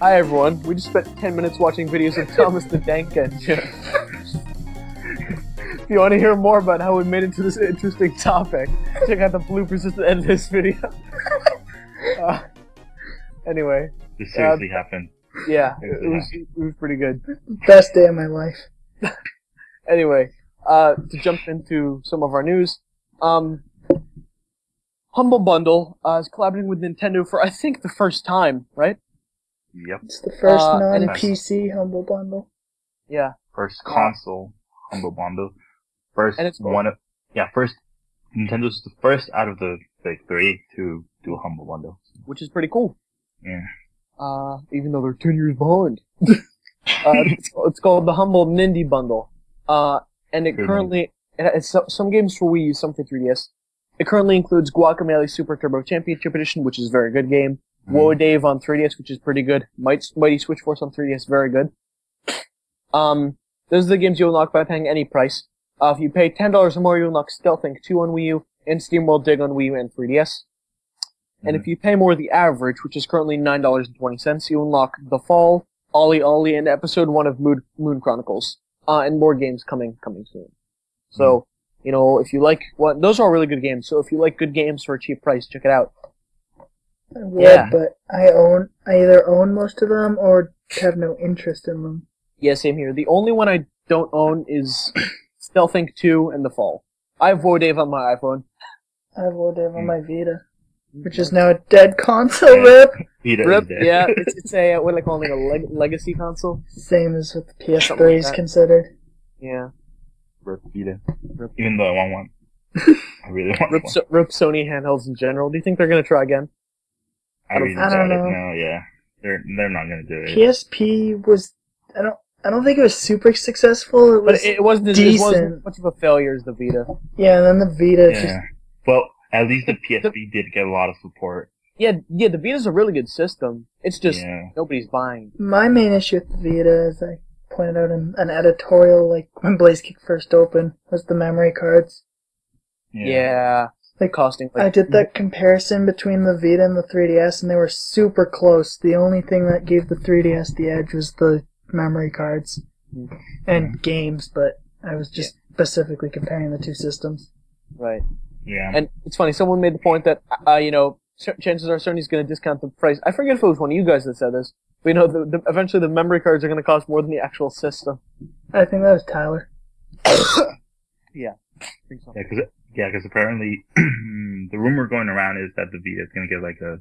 Hi everyone, we just spent 10 minutes watching videos of Thomas the Tank Engine. If you want to hear more about how we made it to this interesting topic, check out the bloopers at the end of this video. Anyway.
This seriously happened.
Yeah, it was pretty good.
Best day of my life.
Anyway, to jump into some of our news, Humble Bundle is collaborating with Nintendo for, I think, the first time, right?
Yep.
It's the first
and
non-PC Humble Bundle.
Yeah.
First console Humble Bundle. First
And it's cool.
first Nintendo's the first out of the big three to do a Humble Bundle.
Which is pretty cool.
Yeah.
Even though they're 10 years behind. It's called the Humble Nindy Bundle. And it currently, it's some games for Wii U, some for 3DS. It currently includes Guacamelee Super Turbo Championship Edition, which is a very good game. Whoa Dave on 3DS, which is pretty good. Mighty Switch Force on 3DS, very good. Those are the games you'll unlock by paying any price. If you pay $10 or more, you unlock Stealth Inc. 2 on Wii U and SteamWorld Dig on Wii U and 3DS. And if you pay more the average, which is currently $9.20, you unlock The Fall, Ollie Ollie, and Episode 1 of Moon Chronicles. And more games coming soon. So, you know, if you like, those are all really good games, so if you like good games for a cheap price, check it out.
I would,
Yeah.
but I either own most of them or have no interest in them.
Yeah, same here. The only one I don't own is Stealth Inc. 2 and The Fall. I have Whoa Dave on my iPhone.
I have World Dave on my Vita, which is now a dead console.
Yeah.
Rip.
Vita
Rip,
is dead.
yeah, it's a, what do they call it, like a legacy console?
Same as what the
Something like
PS3 is
that.
considered.
Yeah.
Rip Vita.
Rip.
Even though I want one. I really want
Rip,
one.
Rip Sony handhelds in general. Do you think they're gonna try again?
I really
I don't
doubt it.
know.
No, yeah. They're not gonna do it.
PSP was I don't think it was super successful. It
But
was
it wasn't
decent.
much of a failure as the Vita.
Yeah, and then the Vita
Yeah.
just
Well, at least the PSP did get a lot of support.
Yeah, the Vita's a really good system. It's just
Yeah.
nobody's buying.
my main issue with the Vita, as I pointed out in an editorial, like when BlazeKick first opened, was the memory cards.
Yeah.
Like,
Costing
I did that comparison between the Vita and the 3DS, and they were super close. The only thing that gave the 3DS the edge was the memory cards and games, but I was just specifically comparing the two systems.
Right.
Yeah.
And it's funny, someone made the point that, chances are Sony's going to discount the price. I forget if it was one of you guys that said this, but eventually the memory cards are going to cost more than the actual system.
I think that was Tyler.
Yeah. I think so.
Yeah, because apparently the rumor going around is that the Vita is going to get like a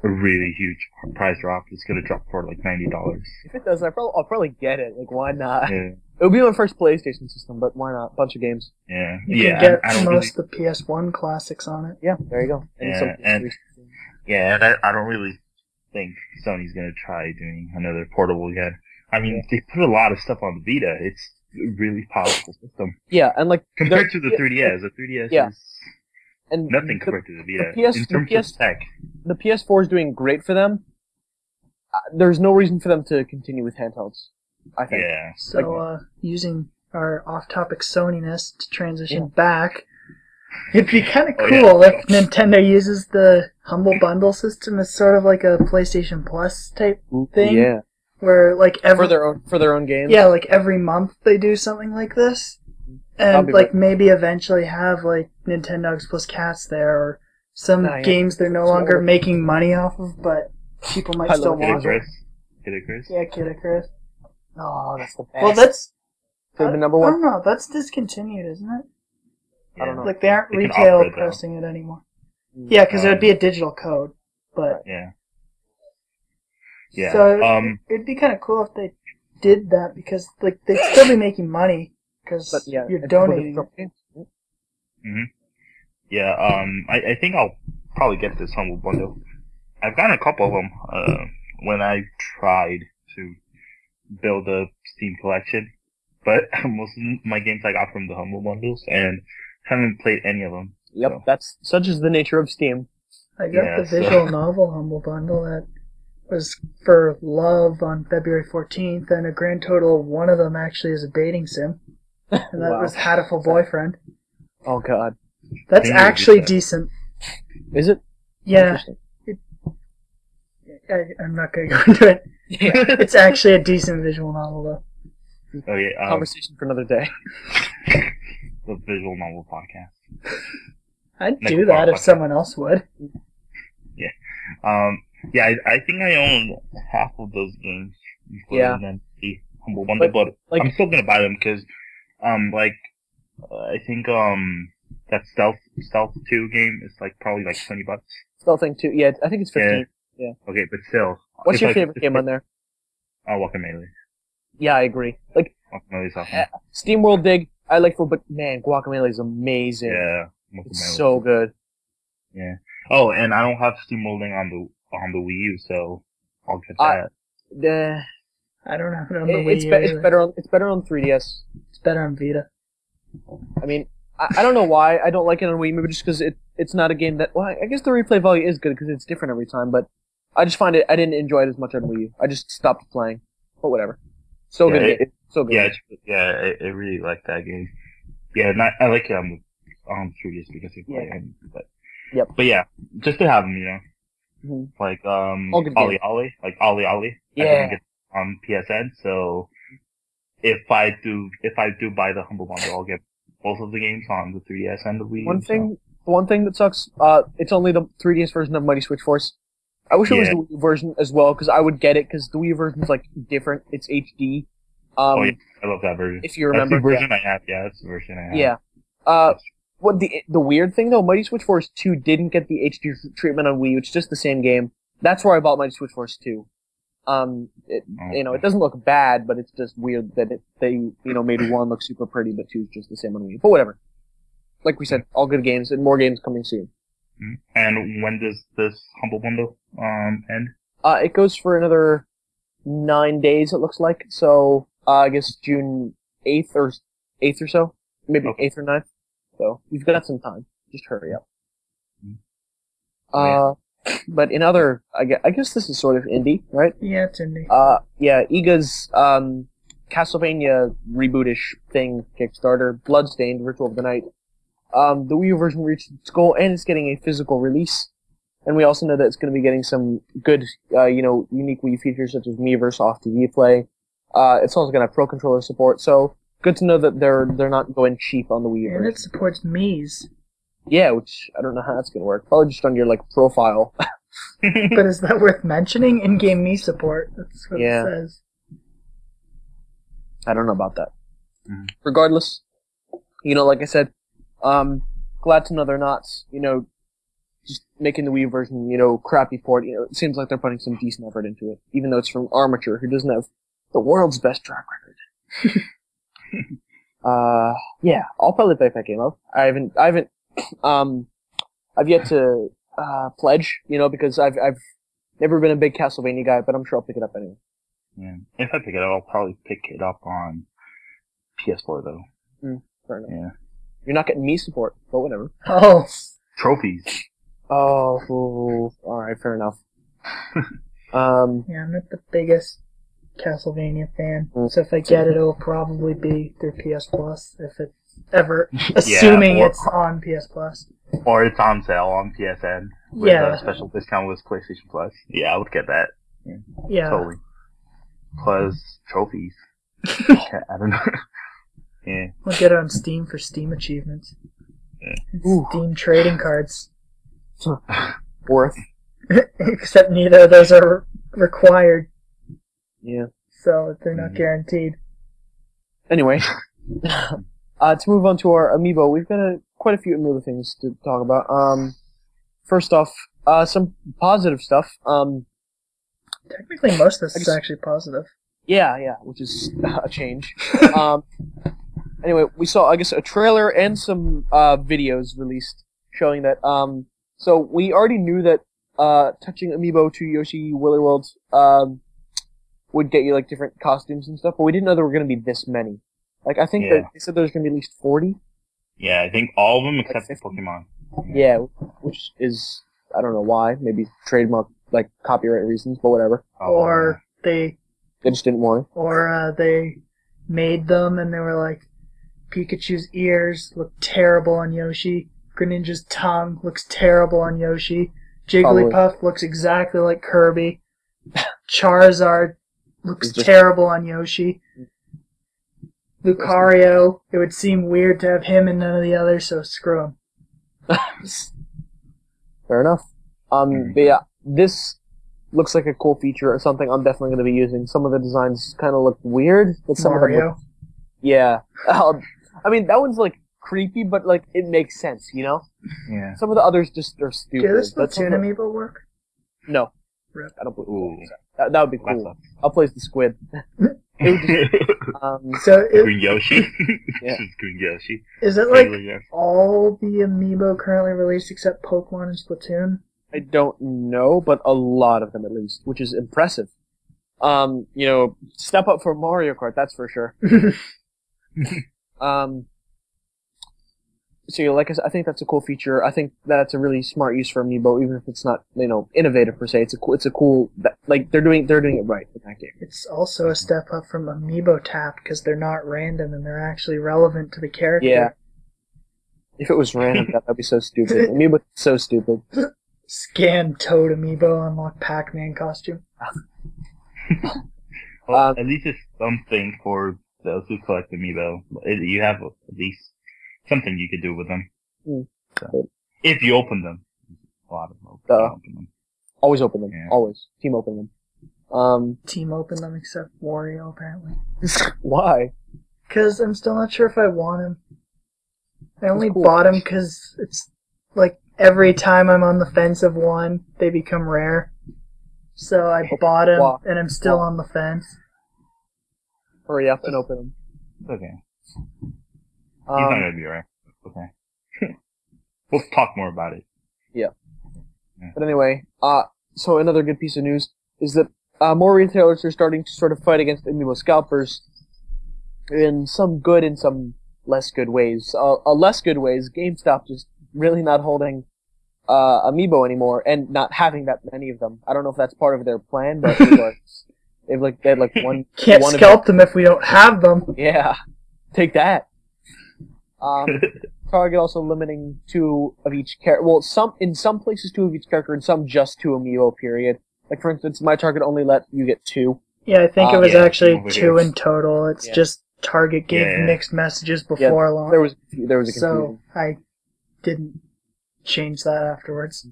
really huge price drop. It's going to drop for like $90.
If it does, I'll probably get it. Like, why not?
Yeah.
It would be my first PlayStation system, but why not? Bunch of games.
Yeah.
You
Yeah.
can get
I don't
most of the PS1 classics on it.
Yeah, there you go.
Yeah, and I don't really think Sony's going to try doing another portable yet. I mean, they put a lot of stuff on the Vita. It's a really powerful system.
Yeah, and like
Compared to the 3DS, the 3DS
yeah.
is
and
nothing compared to the Vita.
The
in terms of tech.
The PS4 is doing great for them. There's no reason for them to continue with handhelds, I think.
Yeah.
So, using our off-topic Soniness to transition back, it'd be kind of cool if Nintendo uses the Humble Bundle system as sort of like a PlayStation Plus type thing.
Yeah.
Where like
for their own games.
Yeah, like every month they do something like this, and like maybe eventually have like Nintendogs plus Cats there, or some games they're no longer making money off of, but people might still want it.
Kid Icarus.
Yeah, Kid Icarus.
Oh, that's the best.
Well, that's
the number one.
I don't know. That's discontinued, isn't it?
Yeah. I don't know.
Like they aren't retail pressing it anymore. Yeah, because it would be a digital code, but
yeah. Yeah.
So it'd be kind of cool if they did that, because like they'd still be making money because you're donating.
Mm-hmm. Yeah. I think I'll probably get this Humble Bundle. I've gotten a couple of them when I tried to build a Steam collection, but most of my games I got from the Humble Bundles and haven't played any of them.
Yep,
so.
That's such is the nature of Steam.
I got the visual novel Humble Bundle that was for Love on February 14th, and a grand total of one of them actually is a dating sim, and that was Hatful Boyfriend.
Oh God,
that's actually decent.
Is it?
Yeah. I'm not going to go into it. Yeah. It's actually a decent visual novel, though.
Okay,
conversation for another day.
The visual novel podcast.
I'd do that if someone else would.
Yeah. Yeah, I think I own half of those games. Than the Humble Bundle, but I'm still gonna buy them because, I think that Stealth 2 game is probably $20.
Stealth thing 2, yeah, I think it's 15. Yeah.
Okay, but still.
What's your favorite game on there?
Guacamelee.
Yeah, I agree.
Guacamelee's awesome.
SteamWorld Dig, I like but man, Guacamelee is amazing.
Yeah.
It's so good.
Yeah. Oh, and I don't have SteamWorlding on the Wii U, so I'll get that.
I don't have it on the Wii U.
It's better on 3DS.
It's better on Vita.
I mean, I don't know why I don't like it on Wii, maybe just because it's not a game that. Well, I guess the replay value is good because it's different every time, but I just find I didn't enjoy it as much on Wii U. I just stopped playing. But whatever. So good. So good.
I really like that game. Yeah, and I like it on 3DS because you play it. But yeah, just to have them, Ollie Ollie, Ollie.
Yeah.
I think it's on PSN. So if I do buy the Humble Bundle, I'll get both of the games on the 3DS and the Wii U.
One thing that sucks, it's only the 3DS version of Mighty Switch Force. I wish it was the Wii U version as well, because I would get it, because the Wii U version is different. It's HD.
I love that version.
If you remember,
that's the version I have. Yeah, that's the version I have.
Yeah. What the weird thing though, Mighty Switch Force 2 didn't get the HD treatment on Wii U. It's just the same game. That's where I bought Mighty Switch Force 2. It doesn't look bad, but it's just weird that they made 1 look super pretty, but 2 is just the same on Wii U. But whatever. Like we said, all good games, and more games coming soon.
And when does this Humble Bundle end?
It goes for another 9 days, it looks like. So I guess June 8th or so, maybe 8th or 9th. So you've got some time. Just hurry up. But in other, I guess this is sort of indie, right?
Yeah, it's indie.
Iga's Castlevania rebootish thing Kickstarter, Bloodstained: Ritual of the Night. The Wii U version reached its goal, and it's getting a physical release. And we also know that it's going to be getting some good, unique Wii U features such as Miiverse off TV play. It's also going to have Pro Controller support, so good to know that they're not going cheap on the Wii U version.
And it supports Mii's.
Yeah, which I don't know how that's going to work. Probably just on your profile.
But is that worth mentioning? In-game Mii support. That's what it says.
I don't know about that. Regardless, like I said, glad to know they're not, just making the Wii version, crappy port. It seems like they're putting some decent effort into it, even though it's from Armature, who doesn't have the world's best track record. I'll probably pick that game up. I've yet to pledge, because I've never been a big Castlevania guy, but I'm sure I'll pick it up anyway.
Yeah. If I pick it up, I'll probably pick it up on PS4 though.
Fair enough.
Yeah.
You're not getting me support, but whatever.
Oh,
Trophies.
Oh, alright, fair enough.
yeah, I'm not the biggest Castlevania fan, so if I get it, it'll probably be through PS Plus, if it's ever, assuming it's on PS Plus.
Or it's on sale on PSN with a special discount with PlayStation Plus. Yeah, I would get that.
Yeah.
Totally. Plus trophies. I don't know. Yeah.
We'll get it on Steam for Steam achievements.
Yeah.
Steam trading cards.
Worth.
Except neither of those are required.
Yeah.
So they're not guaranteed.
Anyway. To move on to our amiibo, we've got quite a few amiibo things to talk about. First off, some positive stuff.
Technically, most of this is actually positive.
Yeah, which is a change. Anyway, we saw, I guess, a trailer and some videos released showing that. So we already knew that touching amiibo to Yoshi Woolly World would get you like different costumes and stuff, but we didn't know there were going to be this many. Like, I think that they said there's going to be at least 40.
Yeah, I think all of them except for Pokemon.
Yeah, which is, I don't know why. Maybe trademark, like, copyright reasons, but whatever.
Or they
just didn't want it.
Or they made them and they were like, Pikachu's ears look terrible on Yoshi. Greninja's tongue looks terrible on Yoshi. Jigglypuff looks exactly like Kirby. Charizard looks terrible on Yoshi. Lucario, it would seem weird to have him and none of the others, so screw him.
Fair enough. But yeah, this looks like a cool feature or something I'm definitely going to be using. Some of the designs kind of look weird, but some
Mario.
of them look... Yeah. I mean, that one's like creepy, but like it makes sense, you know?
Yeah.
Some of the others just are stupid.
Does the Splatoon amiibo work?
No.
Rip.
I don't believe that would be cool. I'll place the squid.
So
Green Yoshi.
Yeah.
Green Yoshi.
Is it like all the amiibo currently released except Pokemon and Splatoon?
I don't know, but a lot of them at least, which is impressive. You know, step up for Mario Kart, that's for sure. So, you know, like I said, I think that's a cool feature. I think that's a really smart use for amiibo, even if it's not, you know, innovative per se. It's a cool, like they're doing it right in that game.
It's also a step up from amiibo tap because they're not random and they're actually relevant to the character.
Yeah. If it was random, that'd be so stupid. Amiibo is so stupid.
Scan Toad amiibo, unlock Pac-Man costume.
Well, at least it's something for those who collect amiibo. You have at least something you could do with them. So, if you open them. A lot of them open them.
Always open them.
Yeah.
Always. Team open them.
Team open them except Wario, apparently.
Why?
Because I'm still not sure if I want him. I only bought him because it's like every time I'm on the fence of one, they become rare. So I bought him, and I'm still on the fence.
Hurry up and open them.
Okay. He's not gonna be right. Okay. We'll talk more about it.
Yeah. But anyway, so another good piece of news is that more retailers are starting to sort of fight against amiibo scalpers in some good and some less good ways. Less good ways, GameStop just really not holding amiibo anymore and not having that many of them. I don't know if that's part of their plan, but they had like one.
Can't scalp them if we don't have them.
Yeah, take that. Target also limiting 2 of each character. Well, in some places 2 of each character, and some just 2 amiibo. Period. Like for instance, my Target only let you get 2.
Yeah, I think it was actually 2 in total. It's just Target gave mixed messages before launch.
There was a confusion.
So I didn't change that afterwards.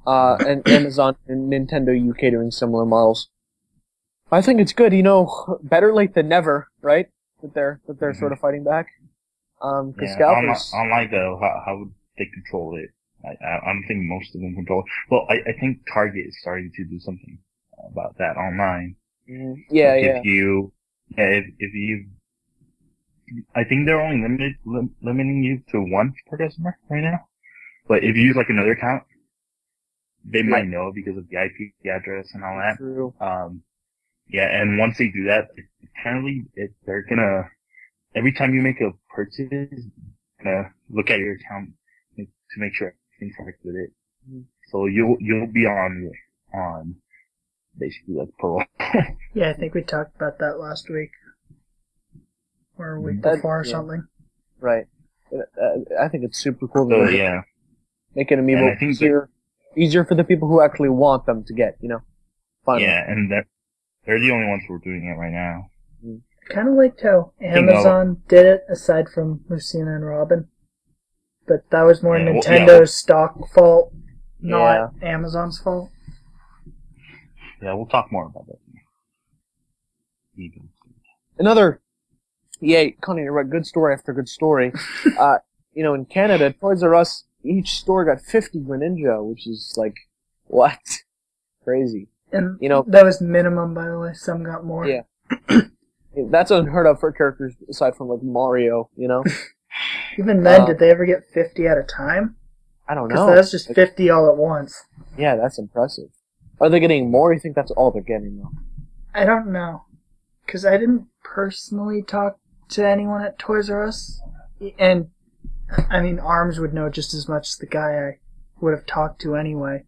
And Amazon and Nintendo UK doing similar models. I think it's good. You know, better late than never, right? That they're sort of fighting back. Scalpers.
Online though, how would they control it? I'm thinking most of them control it. Well, I think Target is starting to do something about that online.
Yeah,
like if you, I think they're only limiting you to 1 per customer right now. But if you use like another account, they might know because of the IP address and all that.
True.
Yeah, and once they do that, apparently they're gonna, every time you make a purchase, look at your account to make sure everything's correct with it. So you'll be on basically like parole.
Yeah, I think we talked about that last week. Or a week
That-
before or
yeah.
something.
Right. I think it's super cool.
So
that
yeah,
make an
And
amiibo
I think
easier for the people who actually want them to get. Finally.
yeah, and they're the only ones who are doing it right now.
Kind of liked how
Think of-
Amazon did it, aside from Lucina and Robin. But that was more
Yeah, well,
Nintendo's stock fault, not Amazon's fault.
Yeah, we'll talk more about that.
Another, Connie, you're right. Good story after good story. In Canada, Toys R Us, each store got 50 Greninja, which is like, what? Crazy.
And
You know-
that was minimum, by the way. Some got more.
Yeah. That's unheard of for characters aside from like Mario.
Even then, did they ever get 50 at a time?
I don't
Because
know.
that's just 50 all at once.
Yeah, that's impressive. Are they getting more? You think that's all they're getting though?
I don't know. Because I didn't personally talk to anyone at Toys R Us. And, I mean, Arms would know just as much as the guy I would have talked to anyway.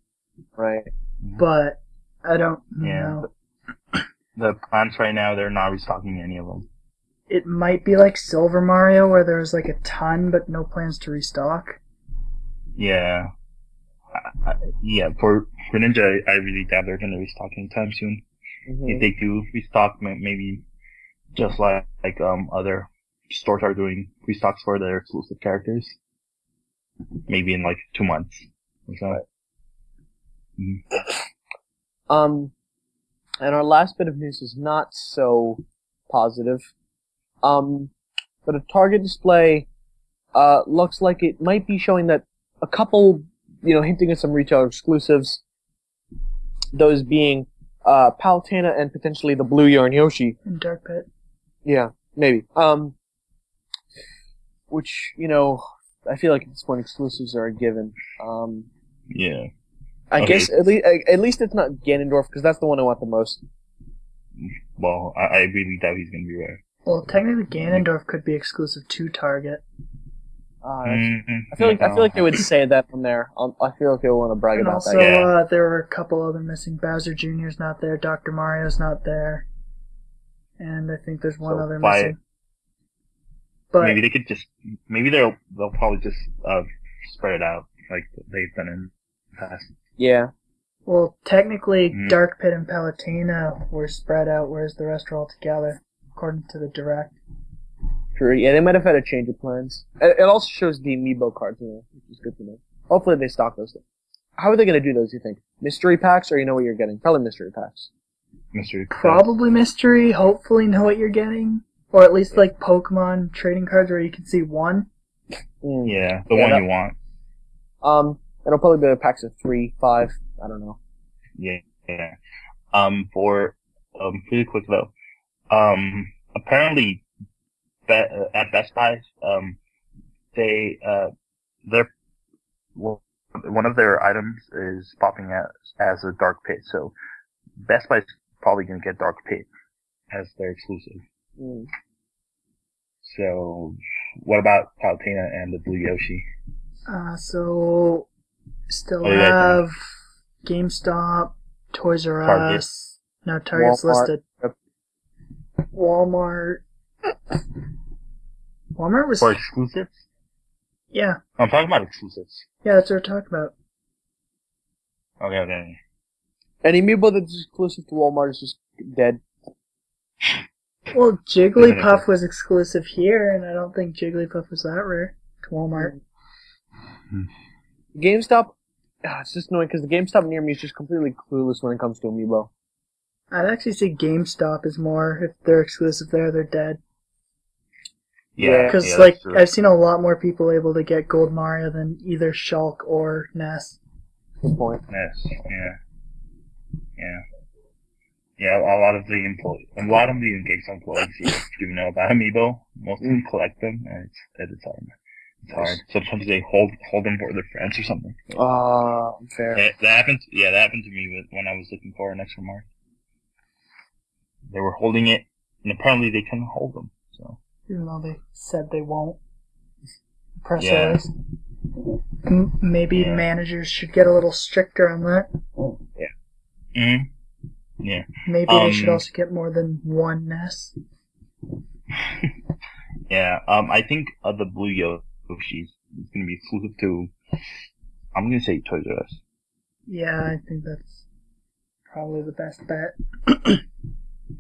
Right.
But I don't
Yeah.
know.
The plants right now, they're not restocking any of them.
It might be like Silver Mario, where there was like a ton, but no plans to restock.
Yeah. Yeah, for Ninja, I really doubt they're going to restock anytime soon.
Mhm.
If they do restock, maybe just like other stores are doing restocks for their exclusive characters. Maybe in like 2 months or so.
And our last bit of news is not so positive. But a Target display, looks like it might be showing that a couple, hinting at some retailer exclusives. Those being, Palutena and potentially the Blue Yarn Yoshi.
In Dark Pit.
Yeah, maybe. Which, I feel like at this point exclusives are a given.
Yeah.
I
Okay.
guess at least it's not Ganondorf because that's the one I want the most.
Well, I really doubt he's going to be rare.
Well, technically Ganondorf could be exclusive to Target.
I feel like they would say that on there. I feel like they would want to brag
And
about
also,
that.
Yeah.
there were a couple other missing. Bowser Jr.'s not there. Dr. Mario's not there. And I think there's one
So
other
by-
missing. But
Maybe they could maybe they'll probably just spread it out like they've done in the past.
Yeah.
well, technically,
Mhm.
Dark Pit and Palutena were spread out, whereas the rest are all together, according to the direct.
True. Yeah, they might have had a change of plans. It also shows the amiibo cards in there, which is good to know. Hopefully they stock those. How are they going to do those, you think? Mystery packs, or you know what you're getting? Probably mystery packs.
Mystery.
Probably mystery. Hopefully, know what you're getting, or at least like Pokemon trading cards where you can see one.
Yeah, the
Yeah,
one
that-
you want.
It'll probably be packs of 3, 5. I don't know.
Yeah. For really quick though. Apparently, at Best Buy, they're one of their items is popping out as a Dark Pit. So Best Buy's probably gonna get Dark Pit as their exclusive.
Mm.
So what about Palutena and the Blue Yoshi?
So still
What do you guys
have GameStop, Toys R
Target.
Us. No, Target's
Walmart.
listed.
Yep.
Walmart. Walmart was
For exclusives?
yeah,
I'm talking about exclusives.
that's what we're talking about.
Okay.
Any amiibo that's exclusive to Walmart is just dead.
Well, Jigglypuff was exclusive here, and I don't think Jigglypuff was that rare to Walmart.
GameStop, it's just annoying because the GameStop near me is just completely clueless when it comes to amiibo.
I'd actually say GameStop is more. If they're exclusive there, they're dead.
Yeah,
Because
yeah,
like
that's true.
I've seen a lot more people able to get Gold Mario than either Shulk or Ness.
Good point.
Yes, yeah. A lot of the GameStop employees do know about amiibo. Most of them collect them, and it's hard. It's hard. Sometimes they hold them for their friends or something.
Fair.
That happened. Yeah, that happened to me when I was looking for an extra mark. they were holding it, and apparently they couldn't hold them. So
Even though they said they won't. Press
Yeah.
release. Maybe
Yeah.
managers should get a little stricter on that.
hmm yeah.
Maybe they should also get more than one NES.
Yeah. I think the blue Yoshis is gonna be exclusive to. I'm gonna say Toys R Us.
Yeah, I think that's probably the best bet.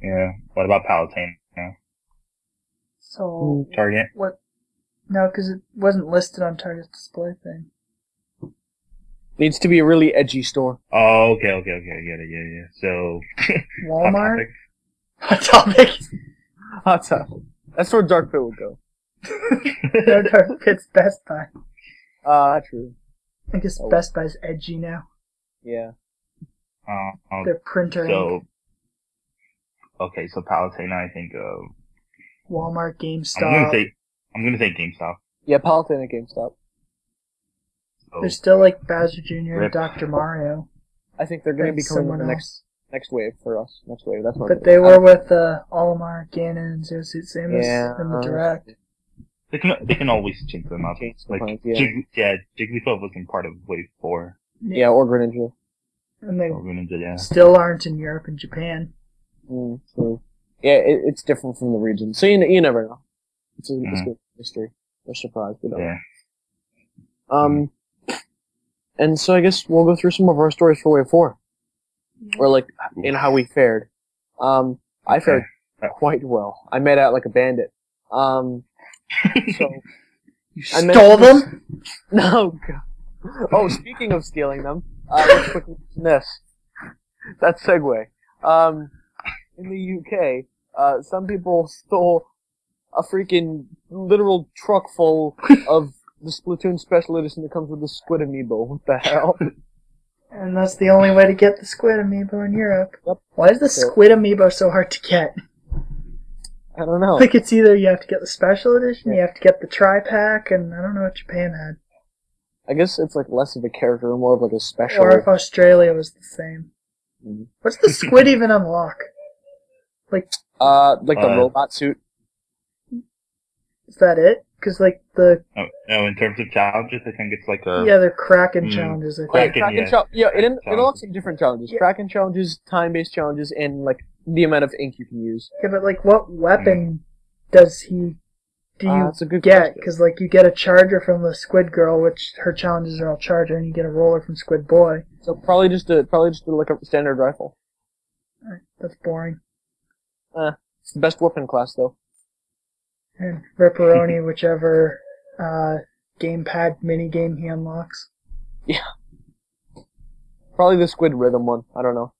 Yeah. What about Palatine? Yeah.
So,
Target.
what? No, because it wasn't listed on Target's display thing.
Needs to be a really edgy store.
Oh, okay, I get it, yeah. So,
Walmart?
Hot
Topic?
Hot Topic. That's where Dark Pit would go.
No, Dark Pit's Best Buy.
True.
I guess Best Buy's edgy now.
Yeah.
Their printer ink.
So, okay, so Palatine, I think,
Walmart, GameStop.
I'm gonna say GameStop.
Yeah, Palatine at GameStop.
So,
There's still like Bowser Jr. and
Rip.
Dr. Mario.
I think they're going to
And
be coming with
someone
the
else.
next wave for us. Next wave. That's what.
But they were with Olimar, Ganon, and Zoosuit Samus in the Direct.
they can always change them up.
Change the
Like,
plans, yeah.
Jigglypuff wasn't part of Wave 4.
Yeah, or Greninja.
And they
Or Greninja, yeah.
still aren't in Europe and Japan.
True. Yeah, it's different from the region, so you never know. It's a good mystery. They're surprised. We don't know.
Yeah.
And so I guess we'll go through some of our stories for Wave 4. Or like, in how we fared. I fared quite well. I made out like a bandit. So.
You stole them?
No, God. Oh, speaking of stealing them, let's quickly mention this. That segue. In the UK, some people stole a freaking literal truck full of the Splatoon Special Edition that comes with the Squid amiibo. What the hell?
And that's the only way to get the Squid amiibo in Europe.
Yep.
Why is the Squid amiibo so hard to get?
I don't know.
Like, it's either you have to get the Special Edition, you have to get the Tri-Pack, and I don't know what Japan had.
I guess it's like less of a character and more of like a special.
Or if Australia was the same.
Mhm.
What's the Squid even unlock? Like
the robot suit.
Is that it? Because, like, the...
Oh, in terms of challenges, I think it's like a...
Yeah, they're Kraken challenges, I think.
Kraken,
It unlocks different challenges.
Yeah.
Kraken challenges, time-based challenges, and, like, the amount of ink you can use.
Yeah, but, like, what weapon do you
that's a good
get?
question.
Because, like, you get a charger from the Squid Girl, which her challenges are all charger, and you get a roller from Squid Boy.
So probably just like a standard rifle.
That's boring.
It's the best weapon class, though.
And Ripperoni, whichever gamepad minigame he unlocks.
Yeah. Probably the Squid Rhythm one. I don't know.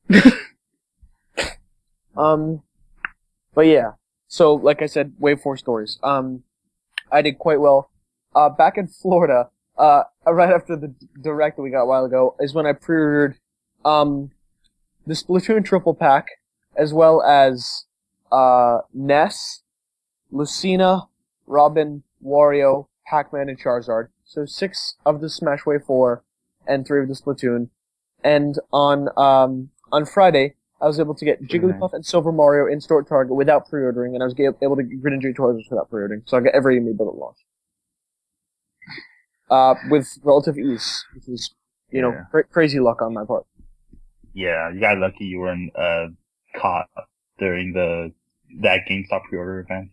But yeah. So, like I said, Wave 4 stories. I did quite well. Back in Florida, right after the Direct that we got a while ago, is when I pre-ordered, the Splatoon triple pack, as well as, Ness, Lucina, Robin, Wario, Pac-Man, and Charizard. So 6 of the Smash Wave 4, and 3 of the Splatoon. And on Friday, I was able to get Jigglypuff and Silver Mario in store at Target without pre-ordering, and I was able to get Greninja Toys without pre-ordering. So I got every amiibo at launch. With relative ease, which is, crazy luck on my part.
Yeah, you got lucky you weren't caught during that GameStop pre-order event.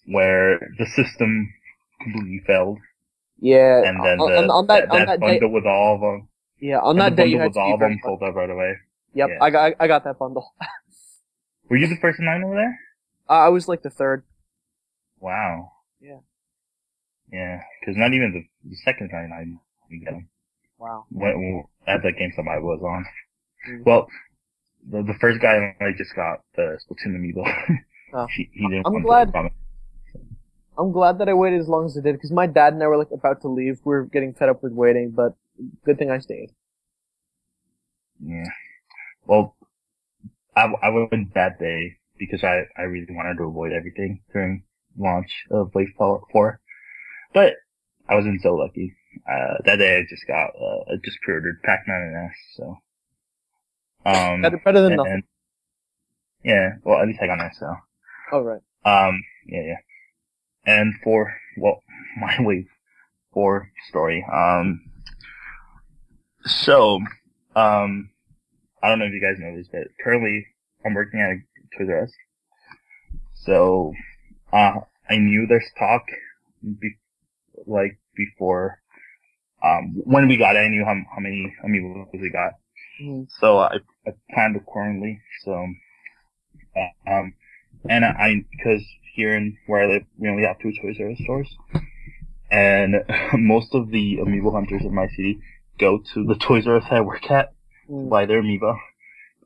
Where the system completely failed.
Yeah,
and then
on that
bundle
day,
with all of them.
Yeah, on that day you had to
all
be
of them
very
sold out right away.
Yep,
Yeah.
I got that bundle.
Were you the first in line over there?
I was like the third.
Wow.
Yeah.
Yeah, because not even the second guy I didn't get them.
Wow.
At that GameStop I was on.
Mm.
Well, the first guy I just got the Splatoon amiibo.
Oh.
he didn't.
I'm glad. I'm glad that I waited as long as I did, because my dad and I were like about to leave. We were getting fed up with waiting, but good thing I stayed.
Yeah. Well, I went that day because I really wanted to avoid everything during launch of Wave 4. But I wasn't so lucky. That day I just pre-ordered Pac-Man and S, so.
Better than nothing.
Yeah, well, at least I got an XL.
Oh, right.
Yeah. And my wave 4 story. So, I don't know if you guys know this, but currently I'm working at a Toys R Us. So, I knew there's talk, before, when we got it, I knew how many amiibos we got.
Mm-hmm.
So I planned accordingly. So, and because here in where I live, we only have 2 Toys R Us stores, and most of the amiibo hunters in my city go to the Toys R Us I work at to buy their amiibo.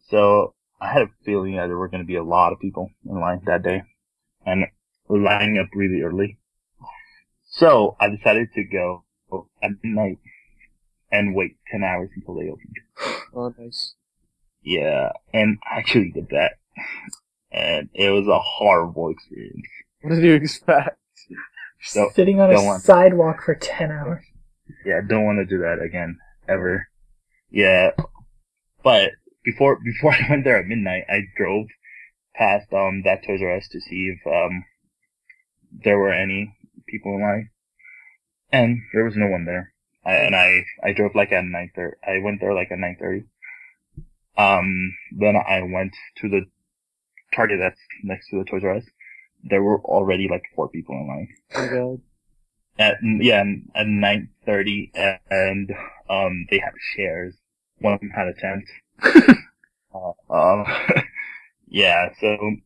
So I had a feeling that there were going to be a lot of people in line that day, and we're lining up really early. So I decided to go at midnight and wait 10 hours until they opened.
Oh, nice.
Yeah, and I actually did that. And it was a horrible experience.
What did you expect?
Sitting on a sidewalk for 10 hours.
Yeah, don't want to do that again, ever. Yeah, but before I went there at midnight, I drove past that Toys R Us to see if there were any people in line, and there was no one there. I drove like at 9:30. I went there like at 9:30. Then I went to the Target that's next to the Toys R Us. There were already like 4 people in line.
Oh my god.
At 9:30, and they had shares. One of them had a tent. Yeah. So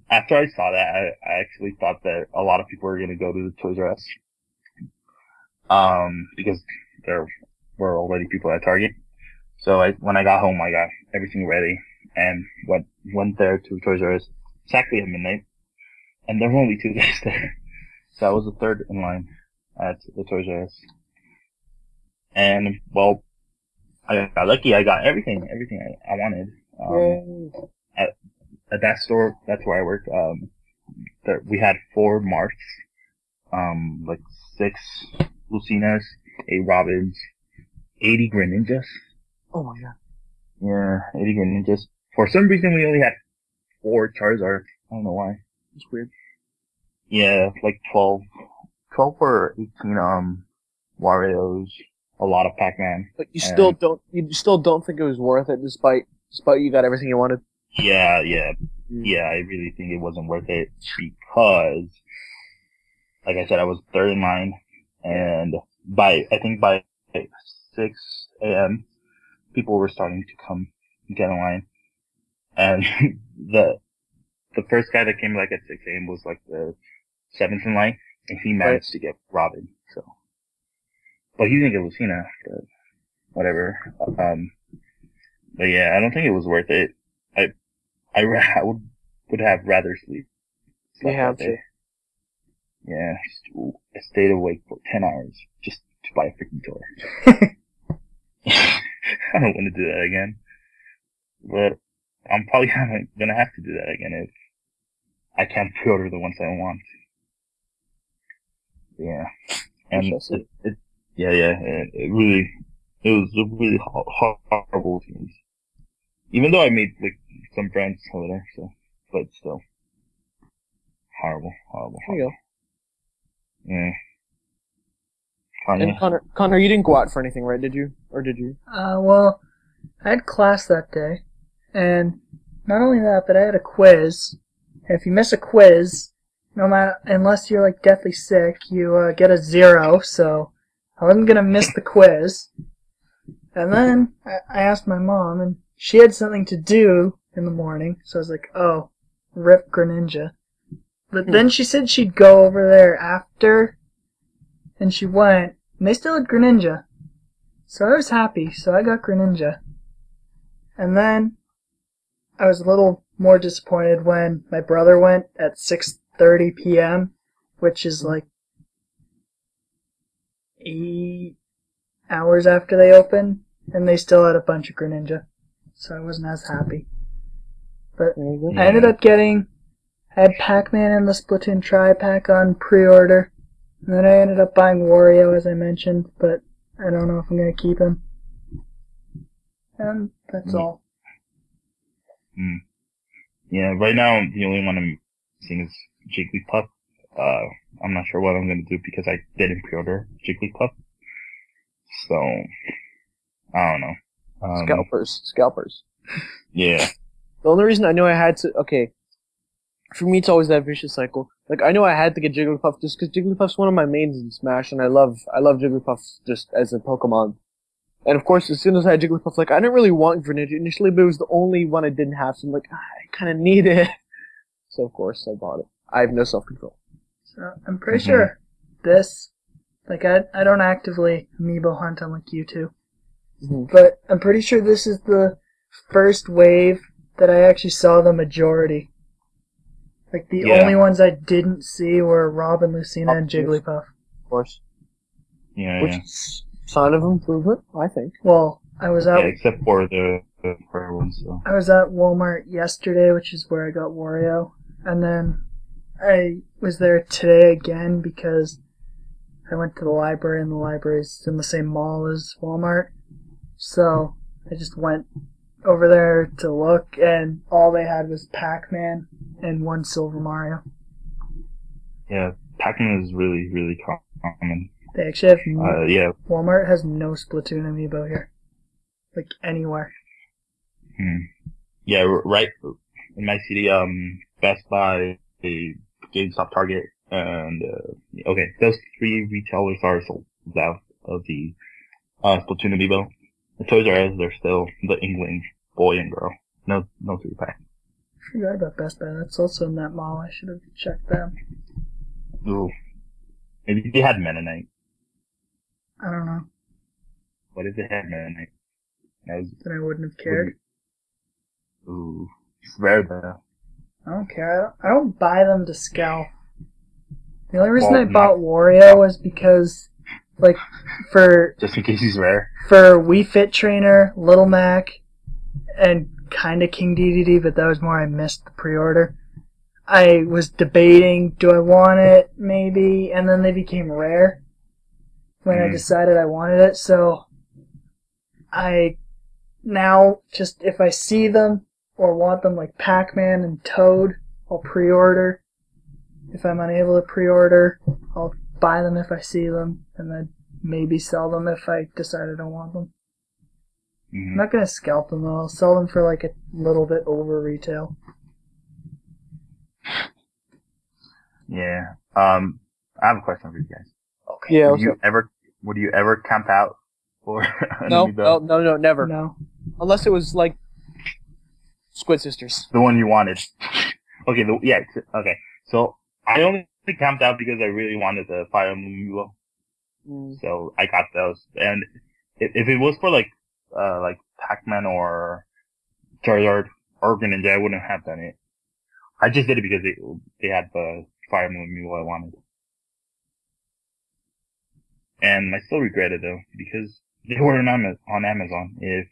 after I saw that, I actually thought that a lot of people were gonna go to the Toys R Us. Because there were already people at Target. So when I got home, I got everything ready and went there to Toys R Us exactly at midnight. And there were only 2 guys there. So I was the third in line at the Toys R Us. And, well, I got lucky. I got everything I wanted. At that store, that's where I work, we had 4 marks, like 6 Lucinas, 8 Robins, 80 Greninjas.
Oh my god.
Yeah, 80 Greninjas. For some reason, we only had 4 Charizards. I don't know why.
It's weird.
Yeah, like 12 or 18, Wario's, a lot of Pac-Man.
But you still don't think it was worth it, despite you got everything you wanted?
Yeah, I really think it wasn't worth it because, like I said, I was third in line, and by 6 a.m., people were starting to come get in line, and the first guy that came like at 6 a.m. was like the 7th in line, and he managed to get Robin. So, but he didn't get Lucina, but whatever. But yeah, I don't think it was worth it. I would have rather slept that day. Yeah, I stayed awake for 10 hours just to buy a freaking toy. I don't want to do that again. But I'm probably gonna have to do that again if I can't pre-order the ones I want. Yeah. And it was a really horrible experience. Even though I made like some friends over there, but still. Horrible.
There you go.
Yeah.
And Connor, you didn't go out for anything, right? Did you? Or did you?
Well, I had class that day, and not only that, but I had a quiz. And if you miss a quiz, unless you're like deathly sick, you get a 0. So I wasn't gonna miss the quiz. And then I asked my mom, and she had something to do in the morning, so I was like, oh, rip Greninja. But then she said she'd go over there after, and she went, and they still had Greninja. So I was happy, so I got Greninja. And then I was a little more disappointed when my brother went at 6:30 p.m., which is like 8 hours after they opened, and they still had a bunch of Greninja. So I wasn't as happy. But I ended up I had Pac-Man and the Splatoon tri-pack on pre-order. And then I ended up buying Wario, as I mentioned, but I don't know if I'm going to keep him. And that's all.
Yeah, right now the only one I'm seeing is Jigglypuff. I'm not sure what I'm gonna do because I didn't pre-order Jigglypuff. So, I don't know.
Scalpers.
Yeah.
The only reason I knew I had to, for me it's always that vicious cycle. Like, I know I had to get Jigglypuff just because Jigglypuff's one of my mains in Smash, and I love Jigglypuff just as a Pokemon. And of course, as soon as I had Jigglypuff, like, I didn't really want Greninja initially, but it was the only one I didn't have, so I'm like, I kinda need it. So of course, I bought it. I have no self-control.
So I'm pretty sure this, like, I don't actively amiibo hunt unlike you two, but I'm pretty sure this is the first wave that I actually saw the majority. Like, the only ones I didn't see were Robin, Lucina, and Jigglypuff.
Of course.
Yeah.
Which is a sign of improvement, I think.
Well, I was out.
Yeah, except for the prayer ones. So.
I was at Walmart yesterday, which is where I got Wario, and then I was there today again because I went to the library, and the library's in the same mall as Walmart. So I just went over there to look, and all they had was Pac-Man and one Silver Mario.
Yeah, Pac-Man is really, really common.
They actually have Walmart has no Splatoon amiibo here. Like, anywhere.
Yeah, right in my city, Best Buy, GameStop, Target, and, those three retailers are sold out of the, Splatoon amiibo. The Toys R Us, they're still the England boy and girl. No 3-pack.
I forgot about Best Buy. That's also in that mall. I should have checked them.
Ooh. Maybe they had Mennonite.
I don't know.
What if they had Mennonite?
Then I wouldn't have cared.
Ooh. It's rare though.
I don't care. I don't buy them to scalp. The only reason I bought Wario was because, like,
just in case he's rare.
For Wii Fit Trainer, Little Mac, and kinda King DDD, but that was more I missed the pre-order. I was debating, do I want it? Maybe. And then they became rare when I decided I wanted it. So I now just, if I see them or want them, like Pac-Man and Toad, I'll pre-order. If I'm unable to pre-order, I'll buy them if I see them, and then maybe sell them if I decide I don't want them. I'm not going to scalp them though. I'll sell them for like a little bit over retail.
Yeah. I have a question for you guys.
Okay. Yeah.
Would you ever camp out for
No, never.
No.
Unless it was like Squid Sisters.
The one you wanted. Okay. Okay. So I only camped out because I really wanted the Fire Emblem amiibo. So I got those. And if it was for like Pac-Man or Charizard or Greninja, I wouldn't have done it. I just did it because they had the Fire Emblem amiibo I wanted. And I still regret it though, because they were on Amazon if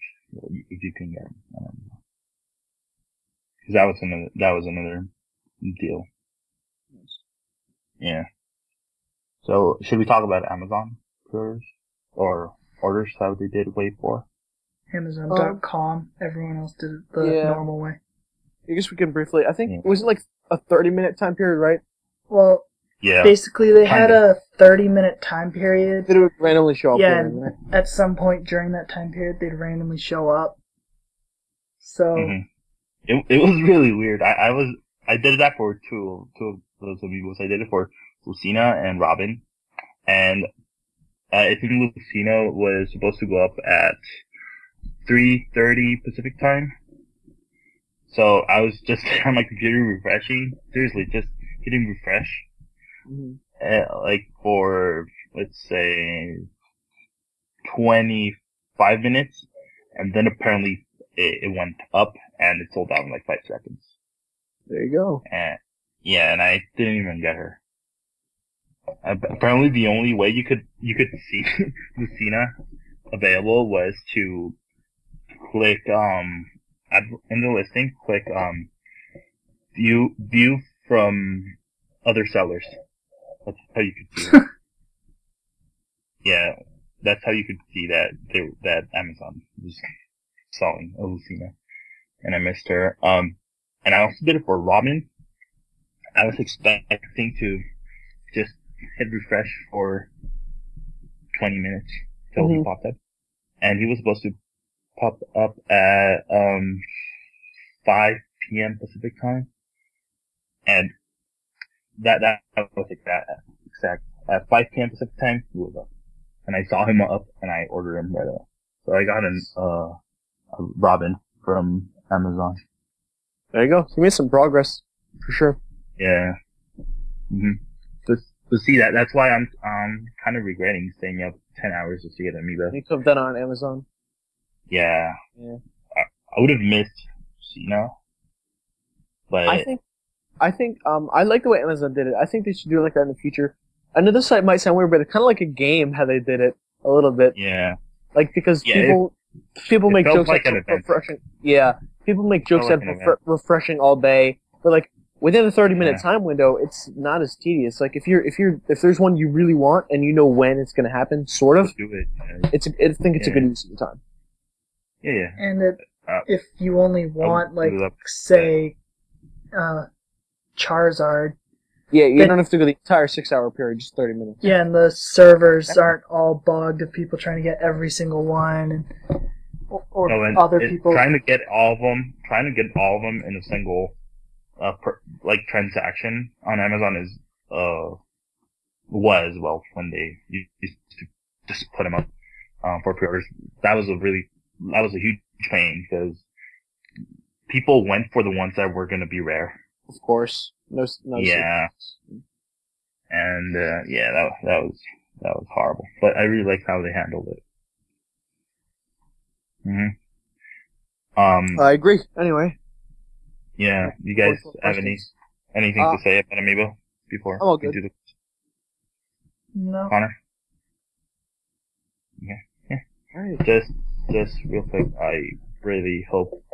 you can get them on Amazon. Because that was another deal. Yeah. So, should we talk about Amazon orders? Or orders how they did way for?
Amazon.com. Everyone else did it the normal way.
I guess we can briefly, I think, was it like a 30-minute time period, right?
Well, basically they had a 30-minute time period.
It would randomly show up.
Yeah, and at some point during that time period, they'd randomly show up. So...
It was really weird. I did that for two of those amiibos. I did it for Lucina and Robin. And I think Lucina was supposed to go up at 3:30 Pacific time. So I was just on my computer refreshing. Seriously, just hitting refresh. Like for, let's say, 25 minutes. And then apparently it went up and it sold out in like 5 seconds.
There you go.
And I didn't even get her. Apparently the only way you could see Lucina available was to click in the listing, click view from other sellers. That's how you could see it. Yeah, that's how you could see that Amazon was selling a Lucina, and I missed her. and I also did it for Robin. I was expecting to just hit refresh for 20 minutes till he popped up, and he was supposed to pop up at 5 p.m. Pacific time, and that was exact at 5 p.m. Pacific time he was up, and I saw him up, and I ordered him right away. So I got a Robin from Amazon.
There you go. You made some progress for sure.
Yeah. To see that, that's why I'm kind of regretting staying up 10 hours just to get an amiibo.
You could have done it on Amazon.
Yeah.
Yeah.
I would have missed Cena, but
I think I like the way Amazon did it. I think they should do it like that in the future. I know this site might sound weird, but it's kind of like a game how they did it a little bit.
Yeah.
Like because people make jokes like refreshing. Yeah, people make jokes like refreshing all day, but like within a 30-minute time window, it's not as tedious. Like if there's one you really want and you know when it's going to happen, sort of.
Do it.
I think it's a good use of the time.
Yeah.
And if you only want say Charizard.
Yeah, you don't have to go the entire 6-hour period, just 30 minutes.
Yeah, and the servers aren't all bogged of people trying to get every single one, and other people
trying to get all of them in a single transaction on Amazon is was when they used to just put them up for pre-orders. That was a huge pain because people went for the ones that were going to be rare.
Of course. No
yeah. And that was horrible. But I really liked how they handled it.
I agree. Anyway.
Yeah. You guys have anything to say about Amiibo before
we do the
No.
Connor? Yeah.
All right.
Just real quick, I really hope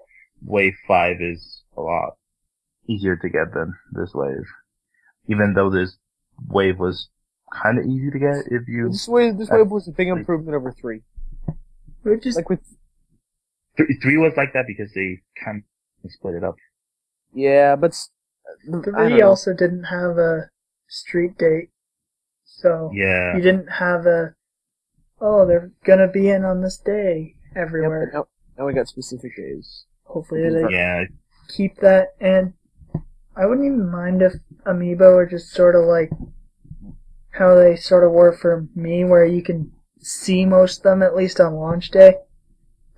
Wave 5 is a lot easier to get than this wave. Even though this wave was kind of easy to get if you...
This wave was a big improvement over 3.
Like with
3 was like that because they kind of split it up.
Yeah, but...
3 also didn't have a street date. So
yeah.
You didn't have they're gonna be in on this day everywhere.
Yep, now we got specific days.
Hopefully they keep that, and I wouldn't even mind if Amiibo are just sort of like how they sort of were for me, where you can see most of them at least on launch day,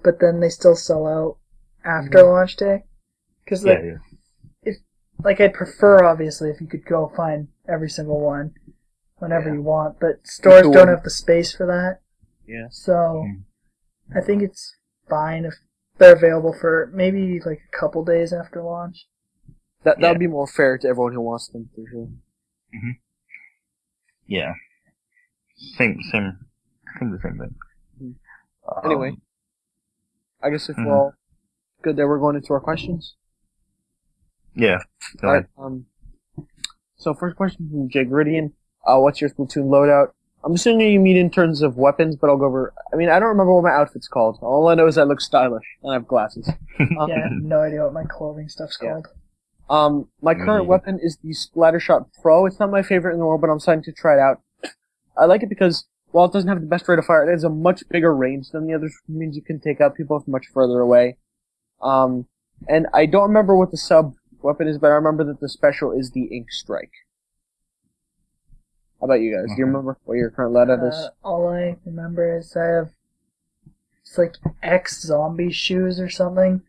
but then they still sell out after launch day. Because I'd prefer obviously if you could go find every single one whenever you want, but stores don't have the space for that.
Yeah.
So I think it's fine if they're available for maybe like a couple days after launch.
That would be more fair to everyone who wants them, for sure.
Yeah. Same. I think the same thing.
Anyway, I guess if we're all good there, we're going into our questions.
Yeah. Go ahead.
So first question from Jay Geridian. What's your Splatoon loadout? I'm assuming you mean in terms of weapons, but I'll go over... I mean, I don't remember what my outfit's called. All I know is I look stylish, and I have glasses.
I have no idea what my clothing stuff's called.
My current weapon is the Splattershot Pro. It's not my favorite in the world, but I'm starting to try it out. I like it because, while it doesn't have the best rate of fire, it has a much bigger range than the others, which means you can take out people from much further away. And I don't remember what the sub weapon is, but I remember that the special is the Ink Strike. How about you guys? Do you remember what your current loadout is?
All I remember is I have... It's like X-Zombie shoes or something,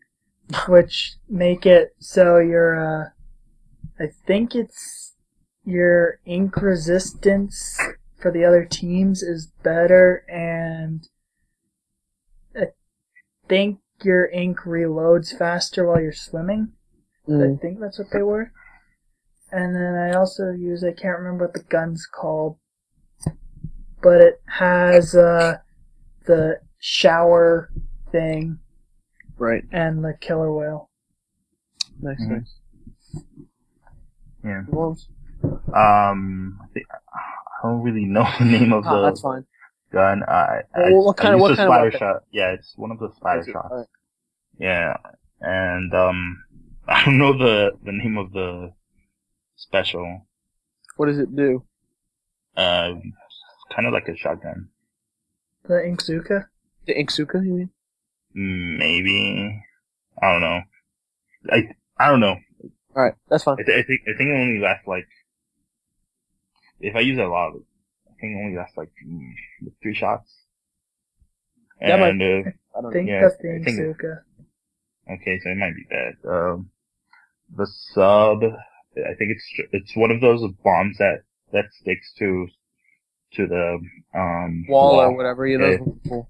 which make it so your... I think it's your ink resistance for the other teams is better, and I think your ink reloads faster while you're swimming. I think that's what they were. And then I also use, I can't remember what the gun's called, but it has the shower thing.
Right.
And the killer whale.
Nice.
Yeah.
Worms?
I don't really know the name of the
that's fine.
gun.
What kind of
splatter
weapon?
shot. Yeah, it's one of the splatter shots.
Right.
Yeah. And I don't know the name of the special.
What does it do?
Kind of like a shotgun.
The Inkzuka?
The Inksuka, you mean?
Maybe. I don't know. I don't know.
All right, that's fine.
I think it only lasts like, if I use it a lot, I think it only lasts like 3 shots.
That
And
might- I
I
don't
think
know.
yeah,
that's the
I think
Inkzuka.
okay, so it might be bad. The sub, I think it's one of those bombs that sticks to the
Wall or
wall.
whatever. Yeah,
Yeah.
those are cool.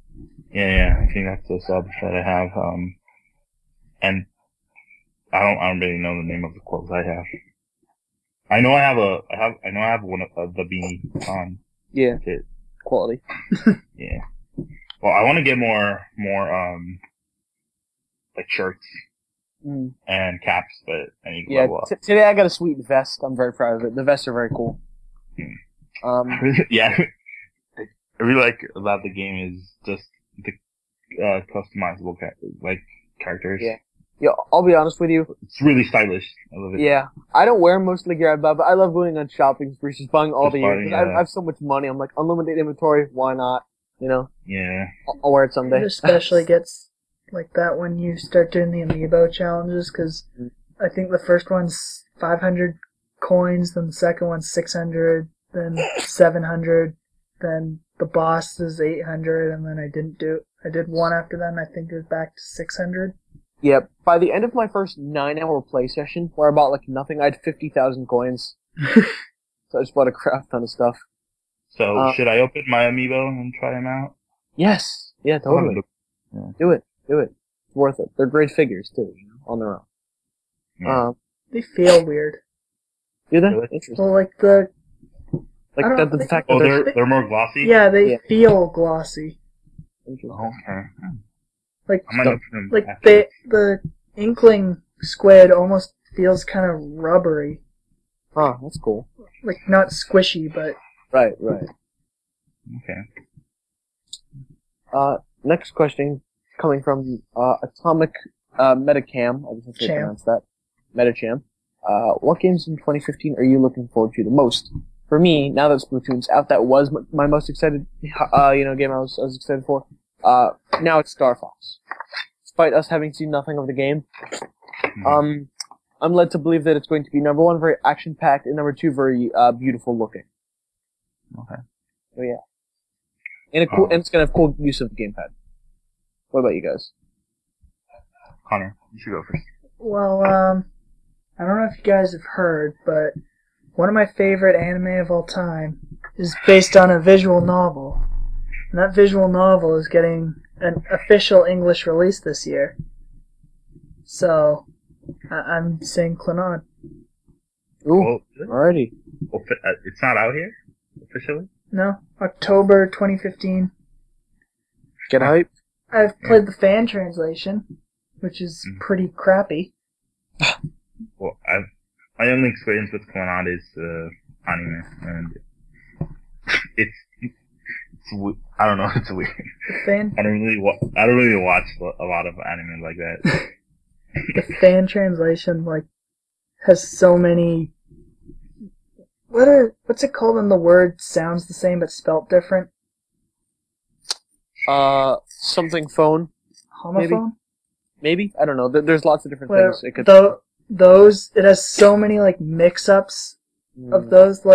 Yeah, I think that's the sub that I have. And I don't really know the name of the clothes I have. I know I have one of the beanie on.
Yeah,
That's it.
quality.
Yeah. Well, I want to get more like shirts
Mm.
and caps, but I need to
Yeah,
level up.
today I got a sweet vest. I'm very proud of it. The vests are very cool.
Yeah. I really like about the game is just the customizable characters.
Yeah. Yeah, I'll be honest with you.
It's really stylish. I love it.
Yeah, I don't wear most of the gear I buy, but I love going on shopping sprees, just buying all
Just
the gear.
buying,
'Cause I have so much money. I'm like, unlimited inventory, why not? You know,
Yeah.
I'll wear it someday.
It especially gets like that when you start doing the amiibo challenges, because I think the first one's 500 coins, then the second one's 600, then 700, then the boss is 800, and then I did one after that, and I think it was back to 600.
Yep. By the end of my first 9-hour play session, where I bought like nothing, I had 50,000 coins. So I just bought a crap ton of stuff.
So should I open my amiibo and try them out?
Yes. Yeah, totally.
Yeah.
Do it. It's worth it. They're great figures too, you know, on their own.
Yeah.
They feel weird.
Do they?
Really?
Interesting.
Well, like the
Like
I don't
the
know,
fact
Oh,
that
they're more glossy.
yeah, they
Yeah.
feel glossy.
Interesting.
Okay.
Like
I might open them.
like
after.
the Inkling squid almost feels kind of rubbery,
Huh, that's cool.
like not squishy, but
Right.
Okay.
Next question coming from Atomic Metacam. I just have to
Cham.
pronounce that. Metacham. What games in 2015 are you looking forward to the most? For me, now that Splatoon's out, that was my most excited, game I was excited for. Now it's Star Fox. Despite us having seen nothing of the game, I'm led to believe that it's going to be number 1, very action-packed, and number 2, very beautiful looking.
Okay.
So yeah, and it's gonna have cool use of the gamepad. What about you guys?
Connor, you should go first.
well, I don't know if you guys have heard, but one of my favorite anime of all time is based on a visual novel, and that visual novel is getting an official English release this year. So I'm saying Clannad.
Ooh,
Well,
alrighty.
it's not out here officially.
No, October 2015.
Get hype.
I've played the fan translation, which is pretty crappy.
Well, my only experience with Clannad is anime, and it's I don't know, it's weird.
The fan
I don't really watch a lot of anime like that.
the fan translation has so many. What's it called when the word sounds the same but spelt different?
Something phone.
Homophone?
Maybe? I don't know. There's lots of different
Well,
things. It could.
it has so many mix-ups of those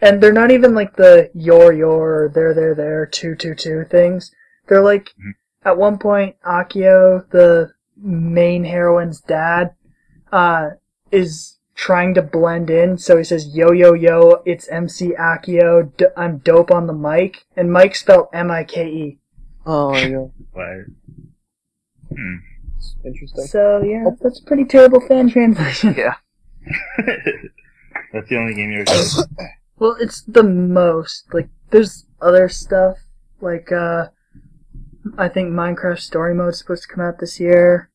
and they're not even the your or there 222 things. They're at one point Akio, the main heroine's dad, is trying to blend in, so he says yo, it's MC Akio, I'm dope on the mic, and Mike spelled Mike.
Oh my god.
But
Interesting.
So yeah, that's a pretty terrible fan translation.
Yeah.
that's the only game you ever played.
Well, it's the most. There's other stuff. I think Minecraft Story Mode's supposed to come out this year.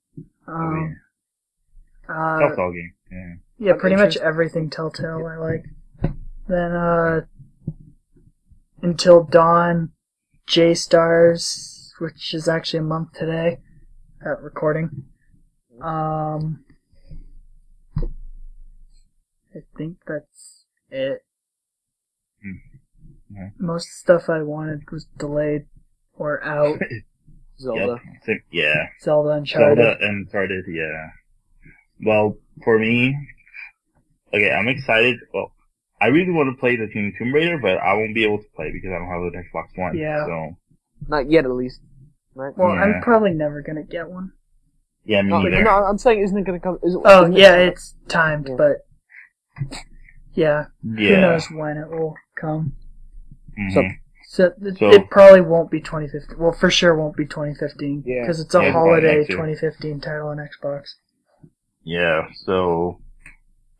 Telltale game. Yeah.
Yeah, pretty much
interesting.
everything Telltale I like. Then, Until Dawn, J-Stars, which is actually a month today at recording. I think that's it.
Yeah.
Most stuff I wanted was delayed or out.
Zelda.
Yep. Yeah.
Zelda Uncharted.
Zelda and Uncharted, yeah. Well, for me, okay, I'm excited. Well, I really want to play the new Tomb Raider, but I won't be able to play because I don't have an Xbox One.
Yeah.
So,
Not yet, at least. Right?
Well,
Yeah.
I'm probably never gonna get one.
yeah, me
No,
neither.
no, I'm saying, isn't it going to come?
Oh,
isn't
yeah,
it,
it's timed,
Yeah.
but yeah, who
Yeah.
knows when it will come.
Mhm.
So,
So-
it probably won't be 2015. Well, for sure won't be 2015
Yeah.
because it's a
Yeah, it's probably
holiday
next year.
2015 title on Xbox.
Yeah, so,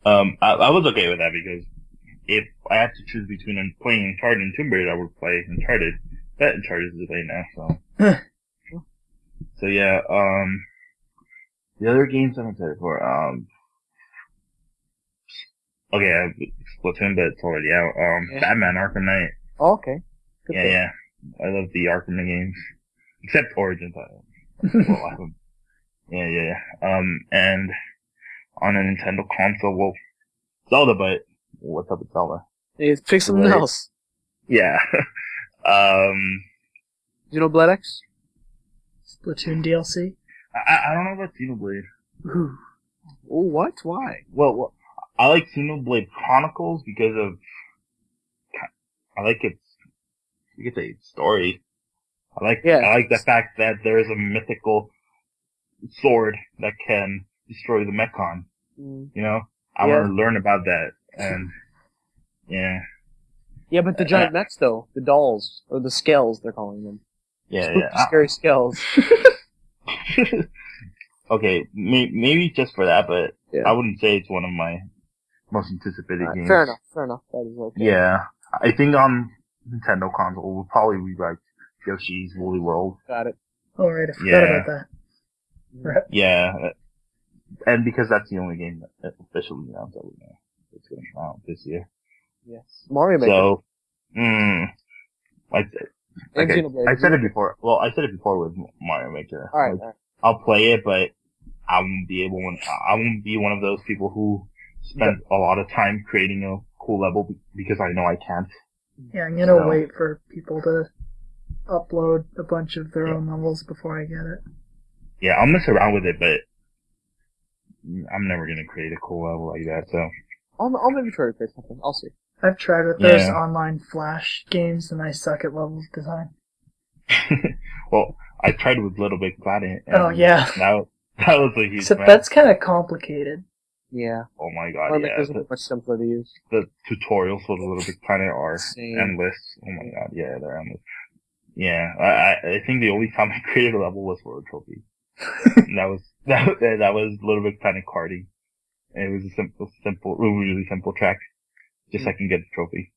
I was okay with that because if I had to choose between playing Uncharted and Tomb Raider, I would play Uncharted. That Uncharted is delayed now, so. So yeah, the other games I'm excited for, okay, I have Splatoon, but it's already out.
Yeah.
Batman Arkham Knight.
Oh, okay. Good
Yeah,
pick.
yeah. I love the Arkham games. Except Origins. Well, I haven't. Yeah. And on a Nintendo console, well, Zelda, but what's up with Zelda?
Hey, pick something
Right.
else.
Yeah.
Do you know Blood X?
Splatoon DLC.
I don't know about Xenoblade.
Ooh.
Oh, what? Why?
Well, I like Xenoblade Chronicles because of, I like its, you could say, story. I like the fact that there is a mythical sword that can destroy the Mechon.
Mm.
You know? I want to learn about that. And, yeah.
Yeah, but the giant mechs, though. The dolls. Or the scales, they're calling them.
Yeah,
Spooky, scary scales.
Okay, maybe just for that, but
Yeah.
I wouldn't say it's one of my most anticipated games.
Fair enough. That is okay.
Yeah. I think on Nintendo console will probably be like Yoshi's Woolly World.
Got it.
Alright, I forgot about that. Right.
Yeah. And because that's the only game that officially announced that it's going to come out this year.
Yes. Mario Maker.
So,
And
okay,
Xenoblade.
I said it before. Well, I said it before with Mario Maker.
Alright.
I'll play it, but I won't be one of those people who spend a lot of time creating a cool level because I know I can't.
Yeah, I'm gonna wait for people to upload a bunch of their own levels before I get it.
Yeah, I'll mess around with it, but I'm never gonna create a cool level like that, so.
I'll maybe try to create something. I'll see.
I've tried with those online Flash games and I suck at level design.
Well, I tried with Little Big Planet.
Oh, yeah.
That was a huge
Except
mess.
that's kind of complicated.
Yeah.
Oh my god,
Mario
yeah.
Maker's much simpler to use.
The tutorials for the Little Big Planet are
Same.
endless. Oh my god, yeah, they're endless. Yeah, I think the only time I created a level was for a trophy. And that was Little Big Planet karting. And it was a really simple track. Just so I can get the trophy.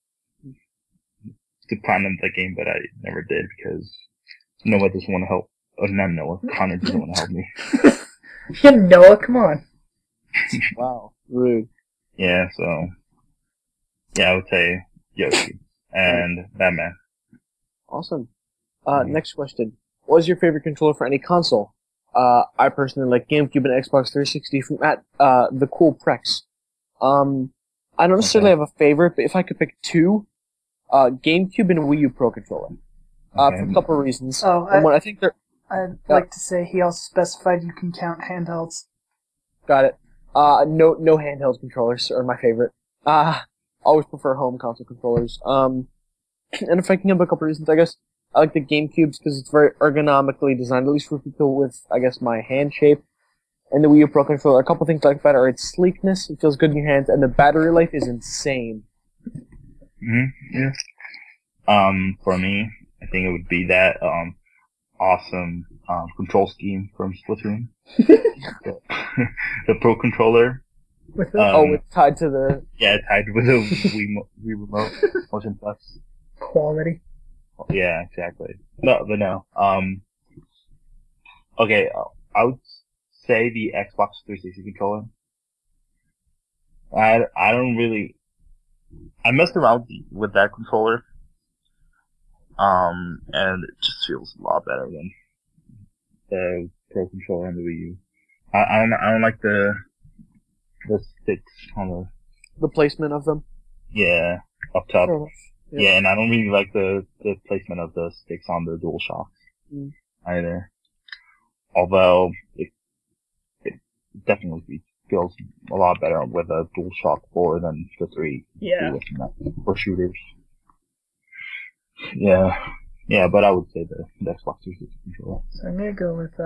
To platinum the game, but I never did because Noah doesn't want to help. Not Noah, Connor doesn't want to help me.
Yeah, Noah, come on.
Wow. Rude.
Yeah, so. Yeah, I would say Yoshi and Batman.
Awesome. Next question. What was your favorite controller for any console? I personally like GameCube and Xbox 360 from the Cool Prex. I don't necessarily have a favorite, but if I could pick two, GameCube and Wii U Pro Controller. For a couple of reasons. I think they're...
I'd like to say he also specified you can count handhelds.
Got it. No handheld controllers are my favorite. Always prefer home console controllers. And if I can give a couple of reasons, I guess I like the GameCubes because it's very ergonomically designed, at least for people with, I guess, my hand shape. And the Wii U Pro controller, a couple things I like about it are its sleekness, it feels good in your hands, and the battery life is insane.
Yeah. For me, I think it would be that, awesome, control scheme from Splatoon. The Pro controller.
With it?
It's tied to the...
Yeah, tied with a Wii Remote Motion Plus.
Quality.
Yeah, exactly. No. Okay, I would say the Xbox 360 controller. I don't really... I messed around with that controller. And it just feels a lot better than the Pro controller on the Wii U. I don't like the sticks on
the placement of them.
Yeah, up top.
Fair enough.
Yeah, and I don't really like the placement of the sticks on the DualShock either. Although it definitely feels a lot better with a DualShock 4 than the 3 for shooters. Yeah, but I would say the Xbox 360 controller.
So I'm gonna go with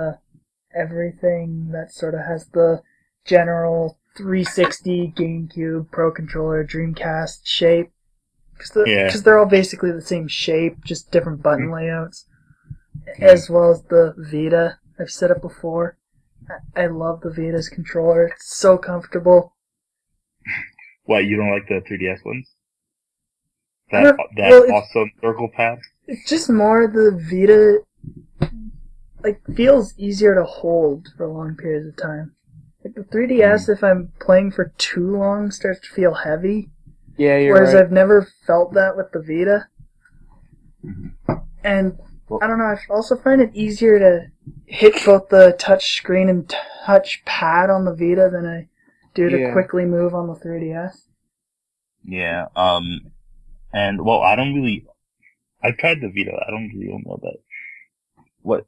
everything that sort of has the general 360, GameCube, Pro Controller, Dreamcast shape. Because they're all basically the same shape, just different button layouts. As well as the Vita. I've said it before. I love the Vita's controller. It's so comfortable.
What, you don't like the 3DS ones? Awesome circle pad?
It's just more the Vita, feels easier to hold for long periods of time. Like the 3DS, if I'm playing for too long, starts to feel heavy.
Yeah, you're
Whereas
right.
I've never felt that with the Vita. And I don't know, I also find it easier to hit both the touch screen and touch pad on the Vita than I do to quickly move on the 3DS.
Yeah, and I've tried the Vita, I don't really know that.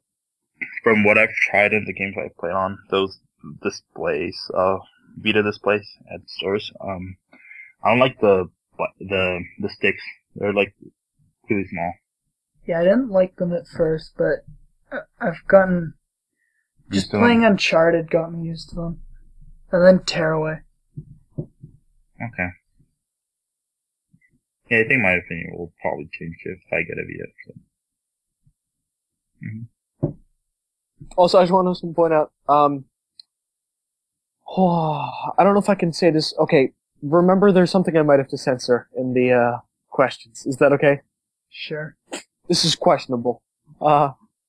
From what I've tried in the games I've played on, those displays, Vita displays at stores, I don't like the sticks. They're really small.
Yeah, I didn't like them at first, but I've gotten just playing Uncharted got me used to them, and then Tearaway.
Okay. Yeah, I think my opinion will probably change if I get a Vita. So.
Also, I just want to point out, I don't know if I can say this. Okay, remember there's something I might have to censor in the questions. Is that okay?
Sure.
This is questionable.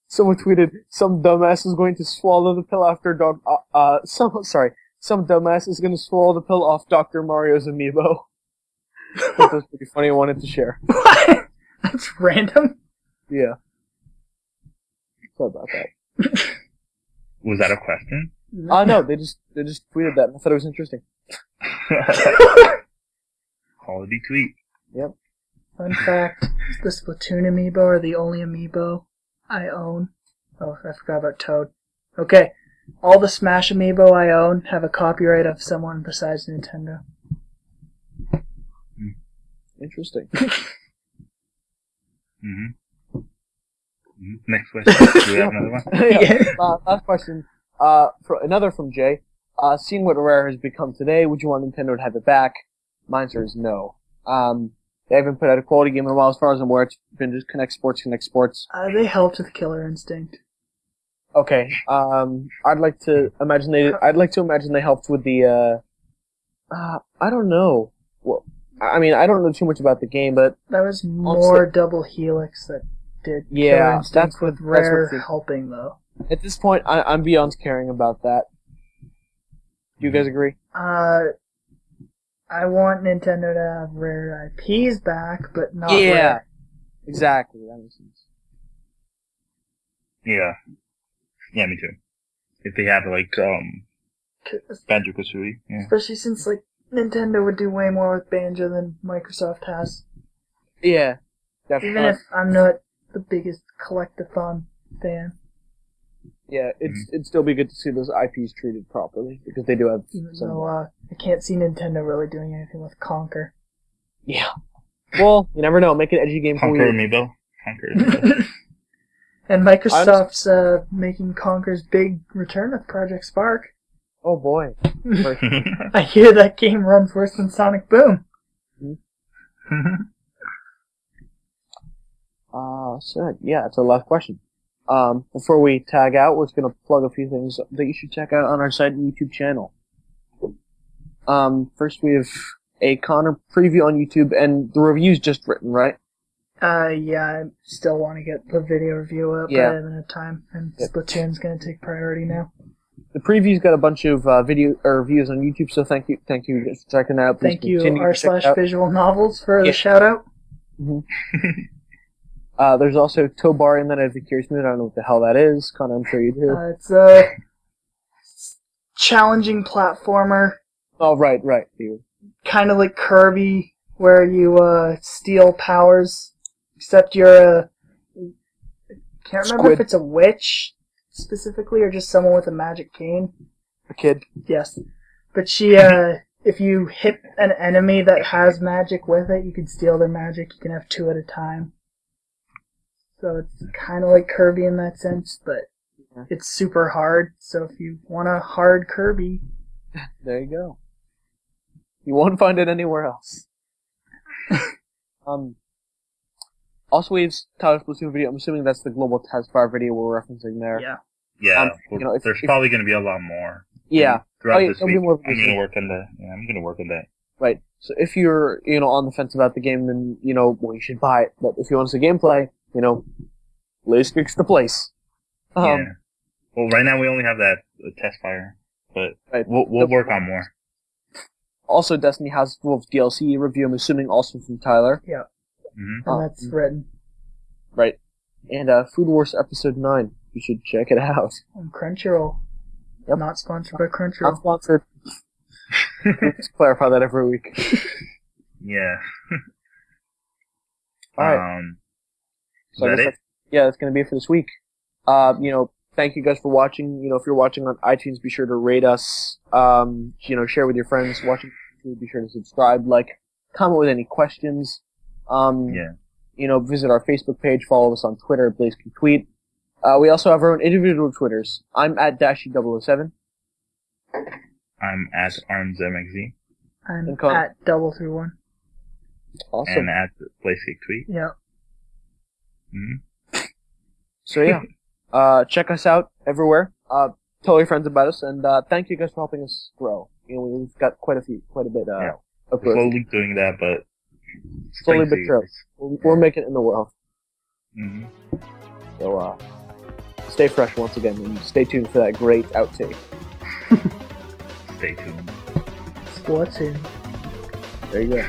Someone tweeted, some dumbass is going to swallow the pill after some dumbass is going to swallow the pill off Dr. Mario's amiibo. I thought that was pretty funny. I wanted to share.
What? That's random?
Yeah. Sorry about that.
Was that a question?
No, they just tweeted that and I thought it was interesting.
Quality tweet.
Yep.
Fun fact, the Splatoon amiibo are the only amiibo I own. Oh, I forgot about Toad. Okay, all the Smash amiibo I own have a copyright of someone besides Nintendo.
Interesting.
Next question. Do we have another one?
Last question. Another from Jay. Seeing what Rare has become today, would you want Nintendo to have it back? My answer is no. They haven't put out a quality game in a while, as far as I'm aware. It's been just Connect Sports.
They helped with Killer Instinct.
Okay. I'd like to imagine they helped with the. I don't know. Well, I mean, I don't know too much about the game, but
that was more Double Helix that did. Killer Instinct
that's
with Rare helping though.
At this point, I'm beyond caring about that. Do you guys agree?
I want Nintendo to have Rare IPs back, but not
Rare.
Yeah,
exactly. That makes sense.
Yeah. Yeah, me too. If they had Banjo-Kazooie. Yeah.
Especially since Nintendo would do way more with Banjo than Microsoft has.
Yeah, definitely.
Even if I'm not the biggest collectathon fan.
Yeah, it'd still be good to see those IPs treated properly, because they do have
So, I can't see Nintendo really doing anything with Conker.
Yeah. Well, you never know. Make an edgy game for
Conker
Wii.
Amiibo. Conker.
And Microsoft's making Conker's big return with Project Spark.
Oh boy.
I hear that game runs worse than Sonic Boom.
So yeah, it's our last question. Before we tag out, we're just gonna plug a few things that you should check out on our site and YouTube channel. First we have a Connor preview on YouTube, and the review's just written, right?
Yeah, I still want to get the video review up, but I haven't had time, and Splatoon's gonna take priority now.
The preview's got a bunch of video reviews on YouTube, so thank you for checking that out. Please
thank you, r/visual novels for the shout out.
There's also Tobar in that I'd be curious I don't know what the hell that is. Connor, I'm sure you do.
It's a challenging platformer.
Oh, right.
kind of like Kirby, where you steal powers, except you're a... Can't remember if it's a witch, specifically, or just someone with a magic cane.
A kid.
Yes. But she, if you hit an enemy that has magic with it, you can steal their magic. You can have 2 at a time. So it's kind of like Kirby in that sense, but it's super hard. So if you want a hard Kirby...
There you go. You won't find it anywhere else. Also, we've Tyler's Splatoon video. I'm assuming that's the global test fire video we're referencing there.
Yeah.
Yeah.
If
there's probably going to be a lot more.
Yeah.
Throughout this
there'll be
week,
more
I'm going to work on that. Yeah, I'm going to work on that.
Right. So if you're, on the fence about the game, then, well, you should buy it. But if you want to see gameplay, latest Geek's the place.
Yeah. Well, right now we only have that test fire, but we'll work on more.
Also, Destiny has full of DLC review, I'm assuming also from Tyler.
Yeah.
Mm-hmm.
And that's written.
Right. And Food Wars Episode 9. You should check it out.
On Crunchyroll.
Yep.
Not sponsored by Crunchyroll.
Not sponsored. Let's clarify that every week.
Yeah.
Alright.
So is that it?
That's going to be it for this week. Thank you guys for watching. If you're watching on iTunes, be sure to rate us. Share with your friends. Watching, be sure to subscribe, comment with any questions. Visit our Facebook page. Follow us on Twitter. Blaze can tweet. We also have our own individual Twitters. I'm at Dashy007.
I'm at ArmsMXZ.
I'm at 331.
Awesome.
And at BlazeKickTweet.
Yeah.
Mm-hmm.
So yeah, check us out everywhere. Tell your friends about us, and thank you guys for helping us grow. We've got quite a bit of growth.
Slowly doing that, but
slowly but surely. We're making it in the world.
Mm-hmm.
So stay fresh once again, and stay tuned for that great outtake.
Stay tuned.
Splatoon.
There you go.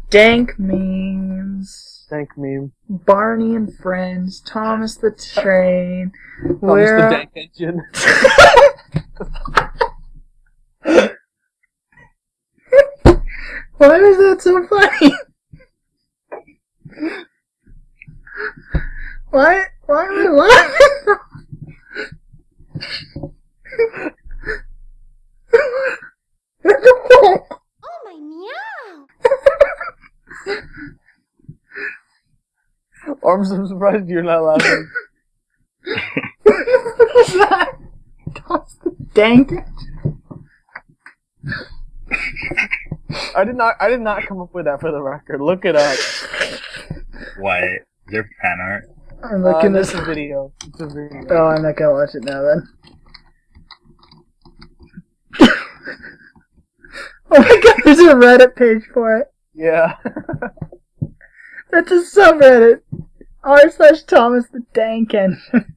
Dank memes.
Dank meme.
Barney and Friends. Thomas the Train.
Thomas the Dank Engine.
Why is that so funny? Why am I laughing?
Oh my meow!
Arms, I'm surprised you're not laughing.
What was that? That's the dank.
I did not come up with that, for the record. Look it up.
What? Is there fan art?
I'm looking at
this video. It's a video.
Oh, I'm not gonna watch it now then. Oh my god, there's a Reddit page for it.
Yeah.
That's a subreddit. r/Thomas the Dank Engine.